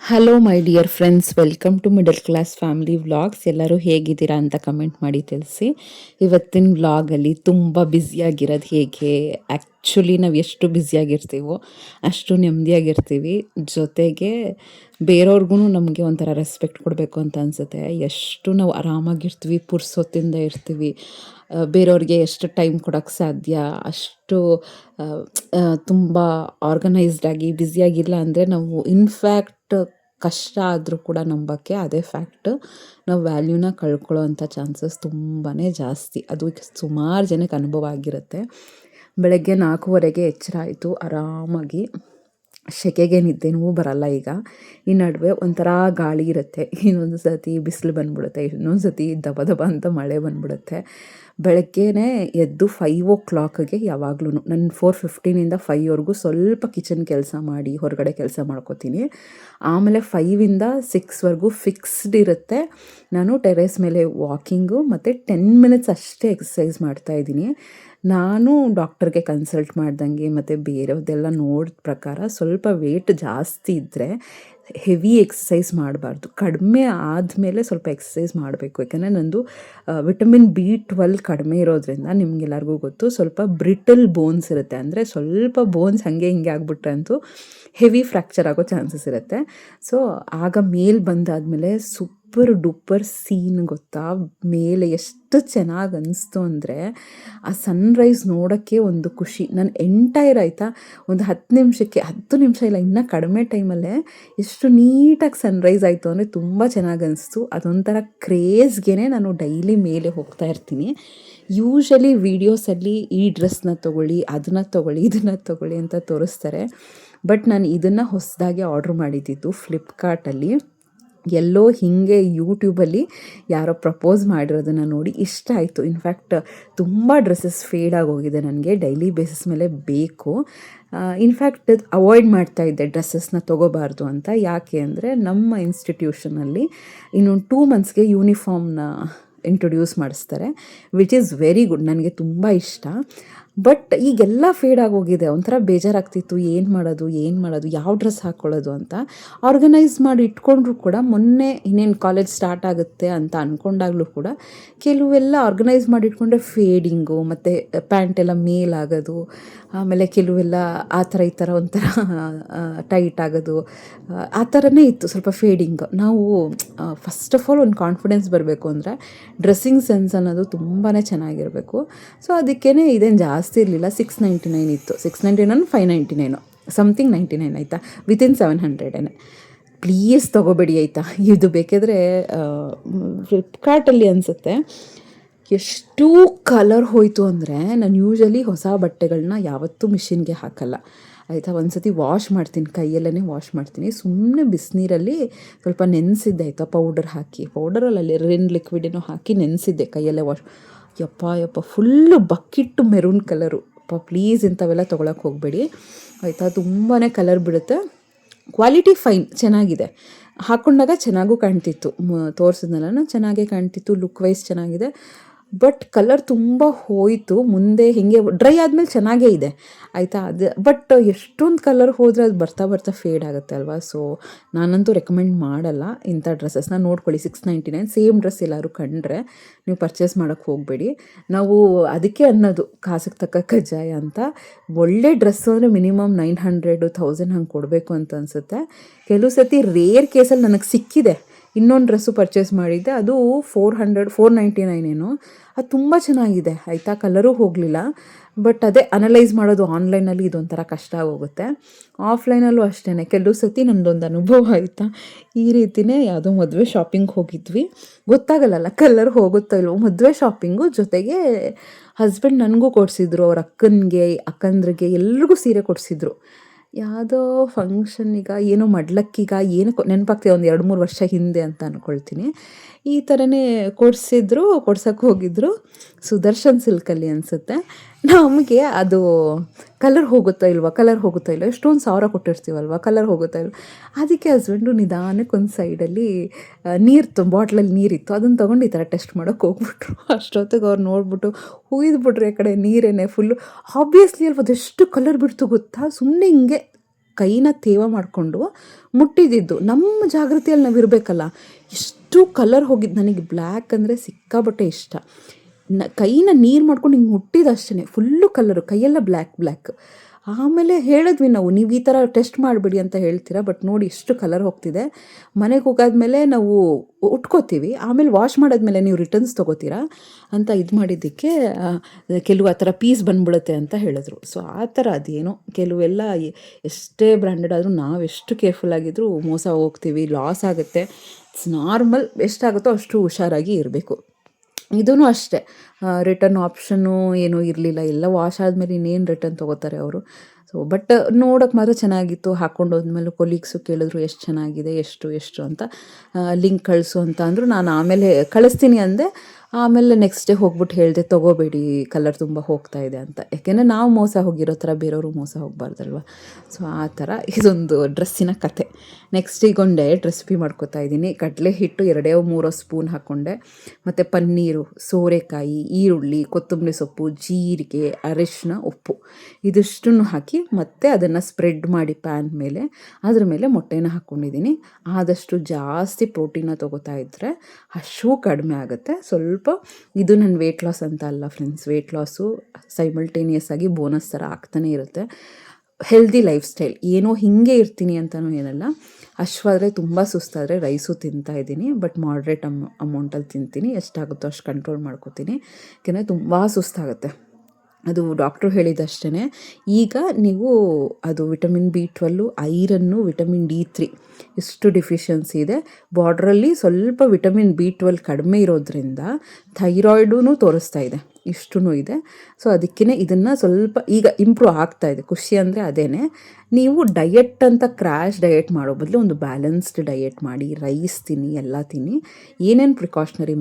Hello my dear friends, welcome to middle class family vlogs. ಎಲ್ಲರೂ ಹೇಗಿದ್ದೀರಾ ಅಂತ comment ಮಾಡಿ ತಿಳಿಸಿ. ಇವತ್ತಿನ ವ್ಲಾಗಲ್ಲಿ ತುಂಬ ಬ್ಯುಸಿಯಾಗಿರೋದು ಹೇಗೆ, ಆ್ಯಕ್ಚುಲಿ ನಾವು ಎಷ್ಟು ಬ್ಯುಸಿಯಾಗಿರ್ತೀವೋ ಅಷ್ಟು ನೆಮ್ಮದಿಯಾಗಿರ್ತೀವಿ. ಜೊತೆಗೆ ಬೇರೆಯವ್ರಿಗೂ ನಮಗೆ ಒಂಥರ ರೆಸ್ಪೆಕ್ಟ್ ಕೊಡಬೇಕು ಅಂತ ಅನಿಸುತ್ತೆ. ಎಷ್ಟು ನಾವು ಆರಾಮಾಗಿರ್ತೀವಿ, ಪುರ್ಸೊತ್ತಿಂದ ಇರ್ತೀವಿ, ಬೇರೆಯವ್ರಿಗೆ ಎಷ್ಟು ಟೈಮ್ ಕೊಡೋಕ್ಕೆ ಸಾಧ್ಯ ಅಷ್ಟು ತುಂಬ ಆರ್ಗನೈಸ್ಡಾಗಿ ಬ್ಯುಸಿಯಾಗಿಲ್ಲ ಅಂದರೆ ನಾವು ಇನ್ಫ್ಯಾಕ್ಟ್ ಕಷ್ಟ ಆದರೂ ಕೂಡ ನಂಬೋಕ್ಕೆ ಅದೇ ಫ್ಯಾಕ್ಟ್ ನಾವು ವ್ಯಾಲ್ಯೂನ ಕಳ್ಕೊಳ್ಳೋ ಅಂಥ ಚಾನ್ಸಸ್ ತುಂಬಾ ಜಾಸ್ತಿ. ಅದು ಸುಮಾರು ಜನಕ್ಕೆ ಅನುಭವ ಆಗಿರುತ್ತೆ. ಬೆಳಗ್ಗೆ 4:15ಗೆ ಎಚ್ಚರ ಆಯಿತು, ಆರಾಮಾಗಿ ಸೆಕೆಗೆ ನಿದ್ದೆನೂ ಬರಲ್ಲ. ಈಗ ಈ ನಡುವೆ ಒಂಥರ ಗಾಳಿ ಇರುತ್ತೆ, ಇನ್ನೊಂದು ಸತಿ ಬಿಸಿಲು ಬಂದ್ಬಿಡುತ್ತೆ, ಇನ್ನೊಂದು ಸತಿ ದಬ ದಬ ಅಂತ ಮಳೆ ಬಂದ್ಬಿಡುತ್ತೆ. ಬೆಳಗ್ಗೆನೇ ಎದ್ದು 5 o'clockಗೆ ಯಾವಾಗ್ಲೂ ನಾನು 4:15ಇಂದ 5ವರೆಗೂ ಸ್ವಲ್ಪ ಕಿಚನ್ ಕೆಲಸ ಮಾಡಿ ಹೊರಗಡೆ ಕೆಲಸ ಮಾಡ್ಕೋತೀನಿ. ಆಮೇಲೆ 5ಇಂದ 6ವರೆಗೂ ಫಿಕ್ಸ್ಡ್ ಇರುತ್ತೆ. ನಾನು ಟೆರೇಸ್ ಮೇಲೆ ವಾಕಿಂಗು ಮತ್ತು 10 ಮಿನಿಟ್ಸ್ ಅಷ್ಟೇ ಎಕ್ಸಸೈಸ್ ಮಾಡ್ತಾಯಿದ್ದೀನಿ. ನಾನು ಡಾಕ್ಟರ್ಗೆ ಕನ್ಸಲ್ಟ್ ಮಾಡ್ದಂಗೆ ಮತ್ತು ಬೇರೆಯವ್ರದ್ದೆಲ್ಲ ನೋಡಿದ ಪ್ರಕಾರ ಸ್ವಲ್ಪ ವೇಟ್ ಜಾಸ್ತಿ ಇದ್ದರೆ ಹೆವಿ ಎಕ್ಸಸೈಸ್ ಮಾಡಬಾರ್ದು, ಕಡಿಮೆ ಆದಮೇಲೆ ಸ್ವಲ್ಪ ಎಕ್ಸಸೈಸ್ ಮಾಡಬೇಕು. ಯಾಕಂದರೆ ನಂದು ವಿಟಮಿನ್ B12 ಕಡಿಮೆ ಇರೋದ್ರಿಂದ ನಿಮಗೆಲ್ಲರಿಗೂ ಗೊತ್ತು, ಸ್ವಲ್ಪ ಬ್ರಿಟಲ್ ಬೋನ್ಸ್ ಇರುತ್ತೆ. ಅಂದರೆ ಸ್ವಲ್ಪ ಬೋನ್ಸ್ ಹಾಗೆ ಹಿಂಗೆ ಆಗಿಬಿಟ್ರೆ ಅಂತೂ ಹೆವಿ ಫ್ರ್ಯಾಕ್ಚರ್ ಆಗೋ ಚಾನ್ಸಸ್ ಇರುತ್ತೆ. ಸೊ ಆಗ ಮೇಲೆ ಬಂದಾದಮೇಲೆ ಸೂಪರ್ ಡೂಪರ್ ಸೀನ್ ಗೊತ್ತಾ, ಮೇಲೆ ಎಷ್ಟು ಚೆನ್ನಾಗಿ ಅನಿಸ್ತು ಅಂದರೆ ಆ ಸನ್ರೈಸ್ ನೋಡೋಕ್ಕೆ ಒಂದು ಖುಷಿ. ನಾನು ಎಂಟೈರ್ ಆಯಿತಾ ಒಂದು 10 ನಿಮಿಷ ಇಲ್ಲ, ಇನ್ನೂ ಕಡಿಮೆ ಟೈಮಲ್ಲೇ ಎಷ್ಟು ನೀಟಾಗಿ ಸನ್ರೈಸ್ ಆಯಿತು ಅಂದರೆ ತುಂಬ ಚೆನ್ನಾಗಿ ಅನಿಸ್ತು. ಅದೊಂಥರ ಕ್ರೇಜ್ಗೆ ನಾನು ಡೈಲಿ ಮೇಲೆ ಹೋಗ್ತಾ ಇರ್ತೀನಿ. ಯೂಶಲಿ ವೀಡಿಯೋಸಲ್ಲಿ ಈ ಡ್ರೆಸ್ನ ತೊಗೊಳ್ಳಿ, ಅದನ್ನು ತೊಗೊಳ್ಳಿ, ಇದನ್ನು ತೊಗೊಳ್ಳಿ ಅಂತ ತೋರಿಸ್ತಾರೆ. ಬಟ್ ನಾನು ಇದನ್ನು ಹೊಸದಾಗಿ ಆರ್ಡ್ರ್ ಮಾಡಿದ್ದಿದ್ದು ಫ್ಲಿಪ್ಕಾರ್ಟಲ್ಲಿ. ಎಲ್ಲೋ ಹೀಗೆ ಯೂಟ್ಯೂಬಲ್ಲಿ ಯಾರೋ ಪ್ರಪೋಸ್ ಮಾಡಿರೋದನ್ನು ನೋಡಿ ಇಷ್ಟ ಆಯಿತು. ಇನ್ಫ್ಯಾಕ್ಟ್ ತುಂಬ ಡ್ರೆಸ್ಸಸ್ ಫೇಡ್ ಆಗೋಗಿದೆ, ನನಗೆ ಡೈಲಿ ಬೇಸಿಸ್ ಮೇಲೆ ಬೇಕು. ಇನ್ಫ್ಯಾಕ್ಟ್ ಅವಾಯ್ಡ್ ಮಾಡ್ತಾಯಿದ್ದೆ ಡ್ರೆಸ್ಸಸ್ನ ತೊಗೋಬಾರ್ದು ಅಂತ. ಯಾಕೆ ಅಂದರೆ ನಮ್ಮ ಇನ್ಸ್ಟಿಟ್ಯೂಷನಲ್ಲಿ ಇನ್ನೊಂದು 2 ಮಂತ್ಸ್ಗೆ ಯೂನಿಫಾರ್ಮ್ನ ಇಂಟ್ರೊಡ್ಯೂಸ್ ಮಾಡಿಸ್ತಾರೆ, ವಿಚ್ ಈಸ್ ವೆರಿ ಗುಡ್, ನನಗೆ ತುಂಬ ಇಷ್ಟ. ಬಟ್ ಈಗೆಲ್ಲ ಫೇಡ್ ಆಗೋಗಿದೆ. ಒಂಥರ ಬೇಜಾರಾಗ್ತಿತ್ತು, ಏನು ಮಾಡೋದು ಯಾವ ಡ್ರೆಸ್ ಹಾಕ್ಕೊಳ್ಳೋದು ಅಂತ. ಆರ್ಗನೈಸ್ ಮಾಡಿ ಇಟ್ಕೊಂಡ್ರು ಕೂಡ ಮೊನ್ನೆ ಇನ್ನೇನು ಕಾಲೇಜ್ ಸ್ಟಾರ್ಟ್ ಆಗುತ್ತೆ ಅಂತ ಅಂದ್ಕೊಂಡಾಗಲೂ ಕೂಡ ಕೆಲವೆಲ್ಲ ಆರ್ಗನೈಸ್ ಮಾಡಿ ಇಟ್ಕೊಂಡ್ರೆ ಫೇಡಿಂಗು ಮತ್ತು ಪ್ಯಾಂಟೆಲ್ಲ ಮೇಲಾಗೋದು, ಆಮೇಲೆ ಕೆಲವೆಲ್ಲ ಆ ಥರ ಈ ಥರ ಒಂಥರ ಟೈಟ್ ಆಗೋದು, ಆ ಥರನೇ ಇತ್ತು ಸ್ವಲ್ಪ ಫೇಡಿಂಗ್. ನಾವು ಫಸ್ಟ್ ಆಫ್ ಆಲ್ ಒಂದು ಕಾನ್ಫಿಡೆನ್ಸ್ ಬರಬೇಕು ಅಂದರೆ ಡ್ರೆಸ್ಸಿಂಗ್ ಸೆನ್ಸ್ ಅನ್ನೋದು ತುಂಬಾ ಚೆನ್ನಾಗಿರಬೇಕು. ಸೊ ಅದಕ್ಕೇ ಇದೇನು ಜಾಸ್ತಿ ಇರಲಿಲ್ಲ, 699 ಇತ್ತು. 699 599 ಸಮಥಿಂಗ್ 99 ಆಯಿತಾ, ವಿತಿನ್ 700. ಪ್ಲೀಸ್ ತೊಗೋಬೇಡಿ ಆಯಿತಾ. ಇದು ಬೇಕಿದ್ರೆ ಫ್ಲಿಪ್ಕಾರ್ಟಲ್ಲಿ ಅನಿಸುತ್ತೆ ಎಷ್ಟು ಕಲರ್ ಹೋಯಿತು ಅಂದರೆ, ನಾನು ಯೂಶಲಿ ಹೊಸ ಬಟ್ಟೆಗಳನ್ನ ಯಾವತ್ತೂ ಮಿಷಿನ್ಗೆ ಹಾಕಲ್ಲ ಆಯಿತಾ. ಒಂದು ಸತಿ ವಾಶ್ ಮಾಡ್ತೀನಿ, ಕೈಯಲ್ಲೇ ವಾಶ್ ಮಾಡ್ತೀನಿ. ಸುಮ್ಮನೆ ಬಿಸಿನೀರಲ್ಲಿ ಸ್ವಲ್ಪ ನೆನೆಸಿದ್ದೆ ಆಯಿತಾ, ಪೌಡರ್ ಹಾಕಿ, ಪೌಡರಲ್ಲಿ ರಿನ್ ಲಿಕ್ವಿಡೇನೋ ಹಾಕಿ ನೆನೆಸಿದ್ದೆ, ಕೈಯಲ್ಲೇ ವಾಶ್. ಯಪ್ಪ ಫುಲ್ಲು ಬಕ್ಕಿಟ್ಟು ಮೆರೂನ್ ಕಲರು. ಪ್ಲೀಸ್ ಇಂಥವೆಲ್ಲ ತೊಗೊಳಕ್ಕೆ ಹೋಗಬೇಡಿ ಆಯಿತಾ, ತುಂಬಾ ಕಲರ್ ಬಿಡುತ್ತೆ. ಕ್ವಾಲಿಟಿ ಫೈನ್, ಚೆನ್ನಾಗಿದೆ, ಹಾಕ್ಕೊಂಡಾಗ ಚೆನ್ನಾಗೂ ಕಾಣ್ತಿತ್ತು, ತೋರಿಸಿದ್ನಲ್ಲ ಚೆನ್ನಾಗೇ ಕಾಣ್ತಿತ್ತು, ಲುಕ್ ವೈಸ್ ಚೆನ್ನಾಗಿದೆ. ಬಟ್ ಕಲರ್ ತುಂಬ ಹೋಯಿತು. ಮುಂದೆ ಹೀಗೆ ಡ್ರೈ ಆದಮೇಲೆ ಚೆನ್ನಾಗೇ ಇದೆ ಆಯಿತಾ. ಅದು ಬಟ್ ಎಷ್ಟೊಂದು ಕಲರ್ ಹೋದರೆ ಅದು ಬರ್ತಾ ಫೇಡ್ ಆಗುತ್ತೆ ಅಲ್ವಾ. ಸೊ ನಾನಂತೂ ರೆಕಮೆಂಡ್ ಮಾಡಲ್ಲ ಇಂಥ ಡ್ರೆಸ್ಸಸ್ನ. ನೋಡ್ಕೊಳ್ಳಿ, 699 ಸೇಮ್ ಡ್ರೆಸ್ ಎಲ್ಲರೂ ಕಂಡ್ರೆ ನೀವು ಪರ್ಚೇಸ್ ಮಾಡೋಕ್ಕೆ ಹೋಗಬೇಡಿ. ನಾವು ಅದಕ್ಕೆ ಅನ್ನೋದು ಕಾಸಿಗೆ ತಕ್ಕ ಕಜ್ಜಾಯ ಅಂತ. ಒಳ್ಳೆ ಡ್ರೆಸ್ಸು ಅಂದರೆ ಮಿನಿಮಮ್ 900 1000 ಹಂಗೆ ಕೊಡಬೇಕು ಅಂತ ಅನಿಸುತ್ತೆ. ಕೆಲವು ಸತಿ ರೇರ್ ಕೇಸಲ್ಲಿ ನನಗೆ ಸಿಕ್ಕಿದೆ. ಇನ್ನೊಂದು ಡ್ರೆಸ್ಸು ಪರ್ಚೇಸ್ ಮಾಡಿದ್ದೆ, ಅದು 499 ಏನೋ, ಅದು ತುಂಬ ಚೆನ್ನಾಗಿದೆ ಆಯಿತಾ, ಕಲರೂ ಹೋಗಲಿಲ್ಲ. ಬಟ್ ಅದೇ ಅನಲೈಸ್ ಮಾಡೋದು ಆನ್ಲೈನಲ್ಲಿ ಇದೊಂಥರ ಕಷ್ಟ ಆಗೋಗುತ್ತೆ. ಆಫ್ಲೈನಲ್ಲೂ ಅಷ್ಟೇ ಕೆಲವು ಸತಿ ನನ್ನದೊಂದು ಅನುಭವ ಆಯಿತಾ. ಈ ರೀತಿಯೇ ಯಾವುದೋ ಮದುವೆ ಶಾಪಿಂಗ್ ಹೋಗಿದ್ವಿ, ಗೊತ್ತಾಗಲ್ಲ ಕಲರ್ ಹೋಗುತ್ತೋ ಇಲ್ವೋ. ಮದುವೆ ಶಾಪಿಂಗು ಜೊತೆಗೆ ಹಸ್ಬೆಂಡ್ ನನಗೂ ಕೊಡಿಸಿದ್ರು, ಅವ್ರ ಅಕ್ಕಂದ್ರಿಗೆ ಎಲ್ರಿಗೂ ಸೀರೆ ಕೊಡಿಸಿದ್ರು. ಯಾವುದೋ ಫಂಕ್ಷನ್ನಿಗ ಏನೋ ಮಡ್ಲಕ್ಕಿಗ ಏನೋ ನೆನಪಾಗ್ತಿದೆ, ಒಂದು 2-3 ವರ್ಷ ಹಿಂದೆ ಅಂತ ಅಂದ್ಕೊಳ್ತೀನಿ. ಈ ಥರನೇ ಕೊಡ್ಸೋಕ್ಕೆ ಹೋಗಿದ್ರು, ಸುದರ್ಶನ್ ಸಿಲ್ಕಲ್ಲಿ ಅನಿಸುತ್ತೆ. ನಮಗೆ ಅದು ಕಲರ್ ಹೋಗುತ್ತಾ ಇಲ್ವ, ಎಷ್ಟೊಂದು ಸಾವಿರ ಕೊಟ್ಟಿರ್ತೀವಲ್ವ, ಕಲರ್ ಹೋಗುತ್ತಾ ಇಲ್ವ. ಅದಕ್ಕೆ ಹಸ್ಬೆಂಡು ನಿಧಾನಕ್ಕೆ ಒಂದು ಸೈಡಲ್ಲಿ ಬಾಟ್ಲಲ್ಲಿ ನೀರಿತ್ತು, ಅದನ್ನು ತೊಗೊಂಡು ಈ ಥರ ಟೆಸ್ಟ್ ಮಾಡೋಕ್ಕೆ ಹೋಗ್ಬಿಟ್ರು. ಅಷ್ಟೊತ್ತಿಗೆ ಅವ್ರು ನೋಡ್ಬಿಟ್ಟು ಹುಯ್ದುಬಿಟ್ರು, ಈ ಕಡೆ ನೀರೇನೆ ಫುಲ್ಲು. ಆಬ್ವಿಯಸ್ಲಿ ಅಲ್ವ, ಅದೆಷ್ಟು ಕಲರ್ ಬಿಡ್ತು ಗೊತ್ತಾ. ಸುಮ್ಮನೆ ಹಿಂಗೆ ಕೈನ ತೇವ ಮಾಡಿಕೊಂಡು ಮುಟ್ಟಿದ್ದು. ನಮ್ಮ ಜಾಗೃತಿಯಲ್ಲಿ ನಾವು ಇರಬೇಕಲ್ಲ. ಎಷ್ಟು ಕಲರ್ ಹೋಗಿದ್ದು, ನನಗೆ ಬ್ಲ್ಯಾಕ್ ಅಂದರೆ ಸಿಕ್ಕಾಬಟ್ಟೆ ಇಷ್ಟ. ಕೈನ ನೀರು ಮಾಡ್ಕೊಂಡು ಹಿಂಗೆ ಮುಟ್ಟಿದಷ್ಟೇ ಫುಲ್ಲು ಕಲರು, ಕೈಯೆಲ್ಲ ಬ್ಲ್ಯಾಕ್. ಆಮೇಲೆ ಹೇಳಿದ್ವಿ ನಾವು, ನೀವು ಈ ಥರ ಟೆಸ್ಟ್ ಮಾಡಿಬಿಡಿ ಅಂತ ಹೇಳ್ತೀರಾ, ಬಟ್ ನೋಡಿ ಎಷ್ಟು ಕಲರ್ ಹೋಗ್ತಿದೆ. ಮನೆಗೆ ಹೋಗಾದ್ಮೇಲೆ ನಾವು ಉಟ್ಕೋತೀವಿ, ಆಮೇಲೆ ವಾಶ್ ಮಾಡಾದ್ಮೇಲೆ ನೀವು ರಿಟರ್ನ್ಸ್ ತೊಗೋತೀರಾ ಅಂತ ಇದು ಮಾಡಿದ್ದಕ್ಕೆ ಕೆಲವು ಆ ಥರ ಪೀಸ್ ಬಂದ್ಬಿಡುತ್ತೆ ಅಂತ ಹೇಳಿದ್ರು. ಸೊ ಆ ಥರ ಅದೇನೋ ಕೆಲವೆಲ್ಲ ಎಷ್ಟೇ ಬ್ರ್ಯಾಂಡೆಡ್ ಆದರೂ ನಾವು ಎಷ್ಟು ಕೇರ್ಫುಲ್ ಆಗಿದ್ರೂ ಮೋಸ ಹೋಗ್ತೀವಿ, ಲಾಸ್ ಆಗುತ್ತೆ. ಇಟ್ಸ್ ನಾರ್ಮಲ್, ಎಷ್ಟಾಗುತ್ತೋ ಅಷ್ಟು ಹುಷಾರಾಗಿ ಇರಬೇಕು. ಇದೂ ಅಷ್ಟೇ, ರಿಟರ್ನ್ ಆಪ್ಷನ್ನು ಏನೂ ಇರಲಿಲ್ಲ. ಎಲ್ಲ ವಾಶ್ ಆದಮೇಲೆ ಇನ್ನೇನು ರಿಟರ್ನ್ ತೊಗೋತಾರೆ ಅವರು. ಸೊ ಬಟ್ ನೋಡೋಕೆ ಮಾತ್ರ ಚೆನ್ನಾಗಿತ್ತು. ಹಾಕ್ಕೊಂಡು ಹೋದ್ಮೇಲೆ ಕೊಲೀಗ್ಸು ಕೇಳಿದ್ರು ಎಷ್ಟು ಚೆನ್ನಾಗಿದೆ, ಎಷ್ಟು ಅಂತ ಲಿಂಕ್ ಕಳಿಸು ಅಂತ ಅಂದರು. ನಾನು ಆಮೇಲೆ ಕಳಿಸ್ತೀನಿ ಅಂದೆ. ಆಮೇಲೆ ನೆಕ್ಸ್ಟ್ ಡೇ ಹೋಗ್ಬಿಟ್ಟು ಹೇಳಿದೆ, ತೊಗೋಬೇಡಿ, ಕಲರ್ ತುಂಬ ಹೋಗ್ತಾ ಇದೆ ಅಂತ. ಯಾಕೆಂದರೆ ನಾವು ಮೋಸ ಹೋಗಿರೋ ಥರ ಬೇರೆಯವರು ಮೋಸ ಹೋಗಬಾರ್ದಲ್ವ. ಸೊ ಆ ಥರ ಇದೊಂದು ಡ್ರೆಸ್ಸಿನ ಕತೆ. ನೆಕ್ಸ್ಟ್ ಈಗ ಒಂದು ಡಯಟ್ ರೆಸಿಪಿ ಮಾಡ್ಕೋತಾ ಇದ್ದೀನಿ. ಕಡಲೆ ಹಿಟ್ಟು 2-3 ಸ್ಪೂನ್ ಹಾಕ್ಕೊಂಡೆ, ಮತ್ತು ಪನ್ನೀರು, ಸೋರೆಕಾಯಿ, ಈರುಳ್ಳಿ, ಕೊತ್ತಂಬರಿ ಸೊಪ್ಪು, ಜೀರಿಗೆ, ಅರಿಶಿನ, ಉಪ್ಪು ಇದಿಷ್ಟನ್ನು ಹಾಕಿ ಮತ್ತು ಅದನ್ನು ಸ್ಪ್ರೆಡ್ ಮಾಡಿ ಪ್ಯಾನ್ ಮೇಲೆ, ಅದ್ರ ಮೇಲೆ ಮೊಟ್ಟೆನ ಹಾಕ್ಕೊಂಡಿದ್ದೀನಿ. ಆದಷ್ಟು ಜಾಸ್ತಿ ಪ್ರೋಟೀನ ತೊಗೋತಾ ಇದ್ದರೆ ಹಶು ಕಡಿಮೆ ಆಗುತ್ತೆ. ಸ್ವಲ್ಪ ಇದು ನನ್ನ ವೆಯ್ಟ್ ಲಾಸ್ ಅಂತ ಅಲ್ಲ ಫ್ರೆಂಡ್ಸ್, ವೆಯ್ಟ್ ಲಾಸು ಸೈಮಲ್ಟೇನಿಯಸ್ ಆಗಿ ಬೋನಸ್ ಥರ ಆಗ್ತಾನೆ ಇರುತ್ತೆ. ಹೆಲ್ದಿ ಲೈಫ್ ಸ್ಟೈಲ್, ಏನೋ ಹೀಗೆ ಇರ್ತೀನಿ ಅಂತಲೂ ಏನಲ್ಲ. ಅಶ್ವಾದರೆ ತುಂಬ ಸುಸ್ತಾದರೆ ರೈಸು ತಿಂತಾಯಿದ್ದೀನಿ, ಬಟ್ ಮಾಡ್ರೇಟ್ ಅಮೌಂಟಲ್ಲಿ ತಿಂತೀನಿ. ಎಷ್ಟಾಗುತ್ತೋ ಅಷ್ಟು ಕಂಟ್ರೋಲ್ ಮಾಡ್ಕೋತೀನಿ, ಯಾಕೆಂದರೆ ತುಂಬ ಸುಸ್ತಾಗುತ್ತೆ. ಅದು ಡಾಕ್ಟ್ರು ಹೇಳಿದಷ್ಟೇ. ಈಗ ನೀವು ಅದು vitamin B12, iron, vitamin D3 ಇಷ್ಟು ಡಿಫಿಷಿಯನ್ಸಿ ಇದೆ. ಬಾರ್ಡ್ರಲ್ಲಿ ಸ್ವಲ್ಪ ವಿಟಮಿನ್ B12 ಕಡಿಮೆ ಇರೋದ್ರಿಂದ ಥೈರಾಯ್ಡೂ ತೋರಿಸ್ತಾ ಇದೆ, ಇಷ್ಟೂ ಇದೆ. ಸೊ ಅದಕ್ಕೇ ಇದನ್ನು ಸ್ವಲ್ಪ ಈಗ ಇಂಪ್ರೂವ್ ಆಗ್ತಾಯಿದೆ. ಖುಷಿ ಅಂದರೆ ಅದೇ, ನೀವು ಡಯಟ್ ಅಂತ ಕ್ರ್ಯಾಶ್ ಡಯಟ್ ಮಾಡೋ ಬದಲು ಒಂದು ಬ್ಯಾಲೆನ್ಸ್ಡ್ ಡಯಟ್ ಮಾಡಿ, ರೈಸ್ ತಿನ್ನಿ, ಎಲ್ಲ ತಿನ್ನಿ. ಏನೇನು ಪ್ರಿಕಾಷನರಿ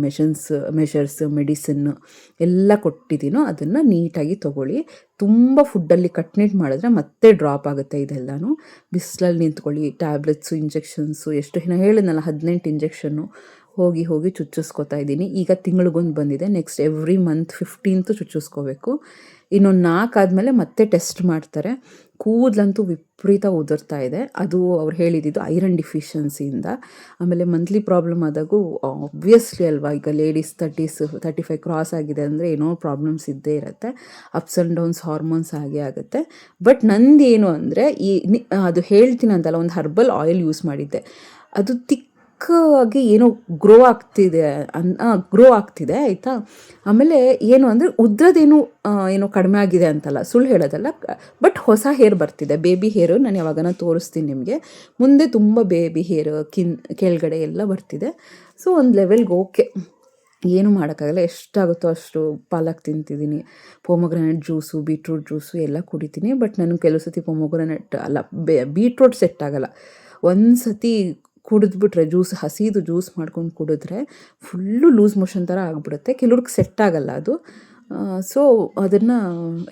ಮೆಷರ್ಸ್ ಮೆಡಿಸಿನ್ನು ಎಲ್ಲ ಕೊಟ್ಟಿದ್ದೀನೋ ಅದನ್ನು ನೀಟಾಗಿ ತೊಗೊಳ್ಳಿ. ತುಂಬ ಫುಡ್ಡಲ್ಲಿ ಕಟ್ನಿಟ್ ಮಾಡಿದ್ರೆ ಮತ್ತೆ ಡ್ರಾಪ್ ಆಗುತ್ತೆ ಇದೆಲ್ಲನೂ. ಬಿಸಿಲಲ್ಲಿ ನಿಂತ್ಕೊಳ್ಳಿ, ಟ್ಯಾಬ್ಲೆಟ್ಸು, ಇಂಜೆಕ್ಷನ್ಸು, ಎಷ್ಟು ಹೇಳಿದ್ನಲ್ಲ 18 ಇಂಜೆಕ್ಷನ್ನು ಹೋಗಿ ಚುಚ್ಚಿಸ್ಕೊತಾ ಇದ್ದೀನಿ. ಈಗ ತಿಂಗಳಿಗೊಂದು ಬಂದಿದೆ. Next every month 15th ಚುಚ್ಚಿಸ್ಕೋಬೇಕು. ಇನ್ನೊಂದು 4 ಆದಮೇಲೆ ಮತ್ತೆ ಟೆಸ್ಟ್ ಮಾಡ್ತಾರೆ. ಕೂದಲಂತೂ ವಿಪರೀತ ಉದುರ್ತಾ ಇದೆ. ಅದು ಅವ್ರು ಹೇಳಿದ್ದು ಐರನ್ ಡಿಫಿಷಿಯನ್ಸಿಯಿಂದ. ಆಮೇಲೆ ಮಂತ್ಲಿ ಪ್ರಾಬ್ಲಮ್ ಆದಾಗೂ ಆಬ್ವಿಯಸ್ಲಿ ಅಲ್ವಾ, ಈಗ ಲೇಡೀಸ್ 35 ಕ್ರಾಸ್ ಆಗಿದೆ ಅಂದರೆ ಏನೋ ಪ್ರಾಬ್ಲಮ್ಸ್ ಇದ್ದೇ ಇರುತ್ತೆ. ಅಪ್ಸ್ ಆ್ಯಂಡ್ ಡೌನ್ಸ್ ಹಾರ್ಮೋನ್ಸ್ ಆಗೇ ಆಗುತ್ತೆ. ಬಟ್ ನಂದೇನು ಅಂದರೆ ಅದು ಹೇಳ್ತೀನಿ ಅಂತಲ್ಲ, ಒಂದು ಹರ್ಬಲ್ ಆಯಿಲ್ ಯೂಸ್ ಮಾಡಿದ್ದೆ. ಅದು ಆಗಿ ಏನೋ ಗ್ರೋ ಆಗ್ತಿದೆ ಆಯಿತಾ. ಆಮೇಲೆ ಏನು ಅಂದರೆ ಉದ್ರದೇನು ಏನೋ ಕಡಿಮೆ ಆಗಿದೆ ಅಂತಲ್ಲ, ಸುಳ್ಳು ಹೇಳೋದಲ್ಲ, ಬಟ್ ಹೊಸ ಹೇರ್ ಬರ್ತಿದೆ, ಬೇಬಿ ಹೇರು. ನಾನು ಯಾವಾಗನ ತೋರಿಸ್ತೀನಿ ನಿಮಗೆ. ಮುಂದೆ ತುಂಬ ಬೇಬಿ ಹೇರ್ ಕೆಳಗಡೆ ಎಲ್ಲ ಬರ್ತಿದೆ. ಸೊ ಒಂದು ಲೆವೆಲ್ಗೆ ಓಕೆ, ಏನು ಮಾಡೋಕ್ಕಾಗಲ್ಲ. ಎಷ್ಟಾಗುತ್ತೋ ಅಷ್ಟು ಪಾಲಕ್ ತಿಂತಿದ್ದೀನಿ, ಪೊಮೊಗ್ರಾನೇಟ್ ಜ್ಯೂಸು, ಬೀಟ್ರೂಟ್ ಜ್ಯೂಸು ಎಲ್ಲ ಕುಡಿತೀನಿ. ಬಟ್ ನನಗೆ ಕೆಲವು ಸತಿ ಪೊಮೊಗ್ರಾನೇಟ್ ಅಲ್ಲ, ಬೀಟ್ರೂಟ್ ಸೆಟ್ ಆಗಲ್ಲ. ಒಂದು ಸತಿ ಕುಡಿದ್ಬಿಟ್ರೆ ಹಸಿದು ಜ್ಯೂಸ್ ಮಾಡ್ಕೊಂಡು ಕುಡಿದ್ರೆ ಫುಲ್ಲು ಲೂಸ್ ಮೋಷನ್ ಥರ ಆಗಿಬಿಡುತ್ತೆ. ಕೆಲವ್ರಿಗೆ ಸೆಟ್ ಆಗಲ್ಲ ಅದು. ಸೊ ಅದನ್ನು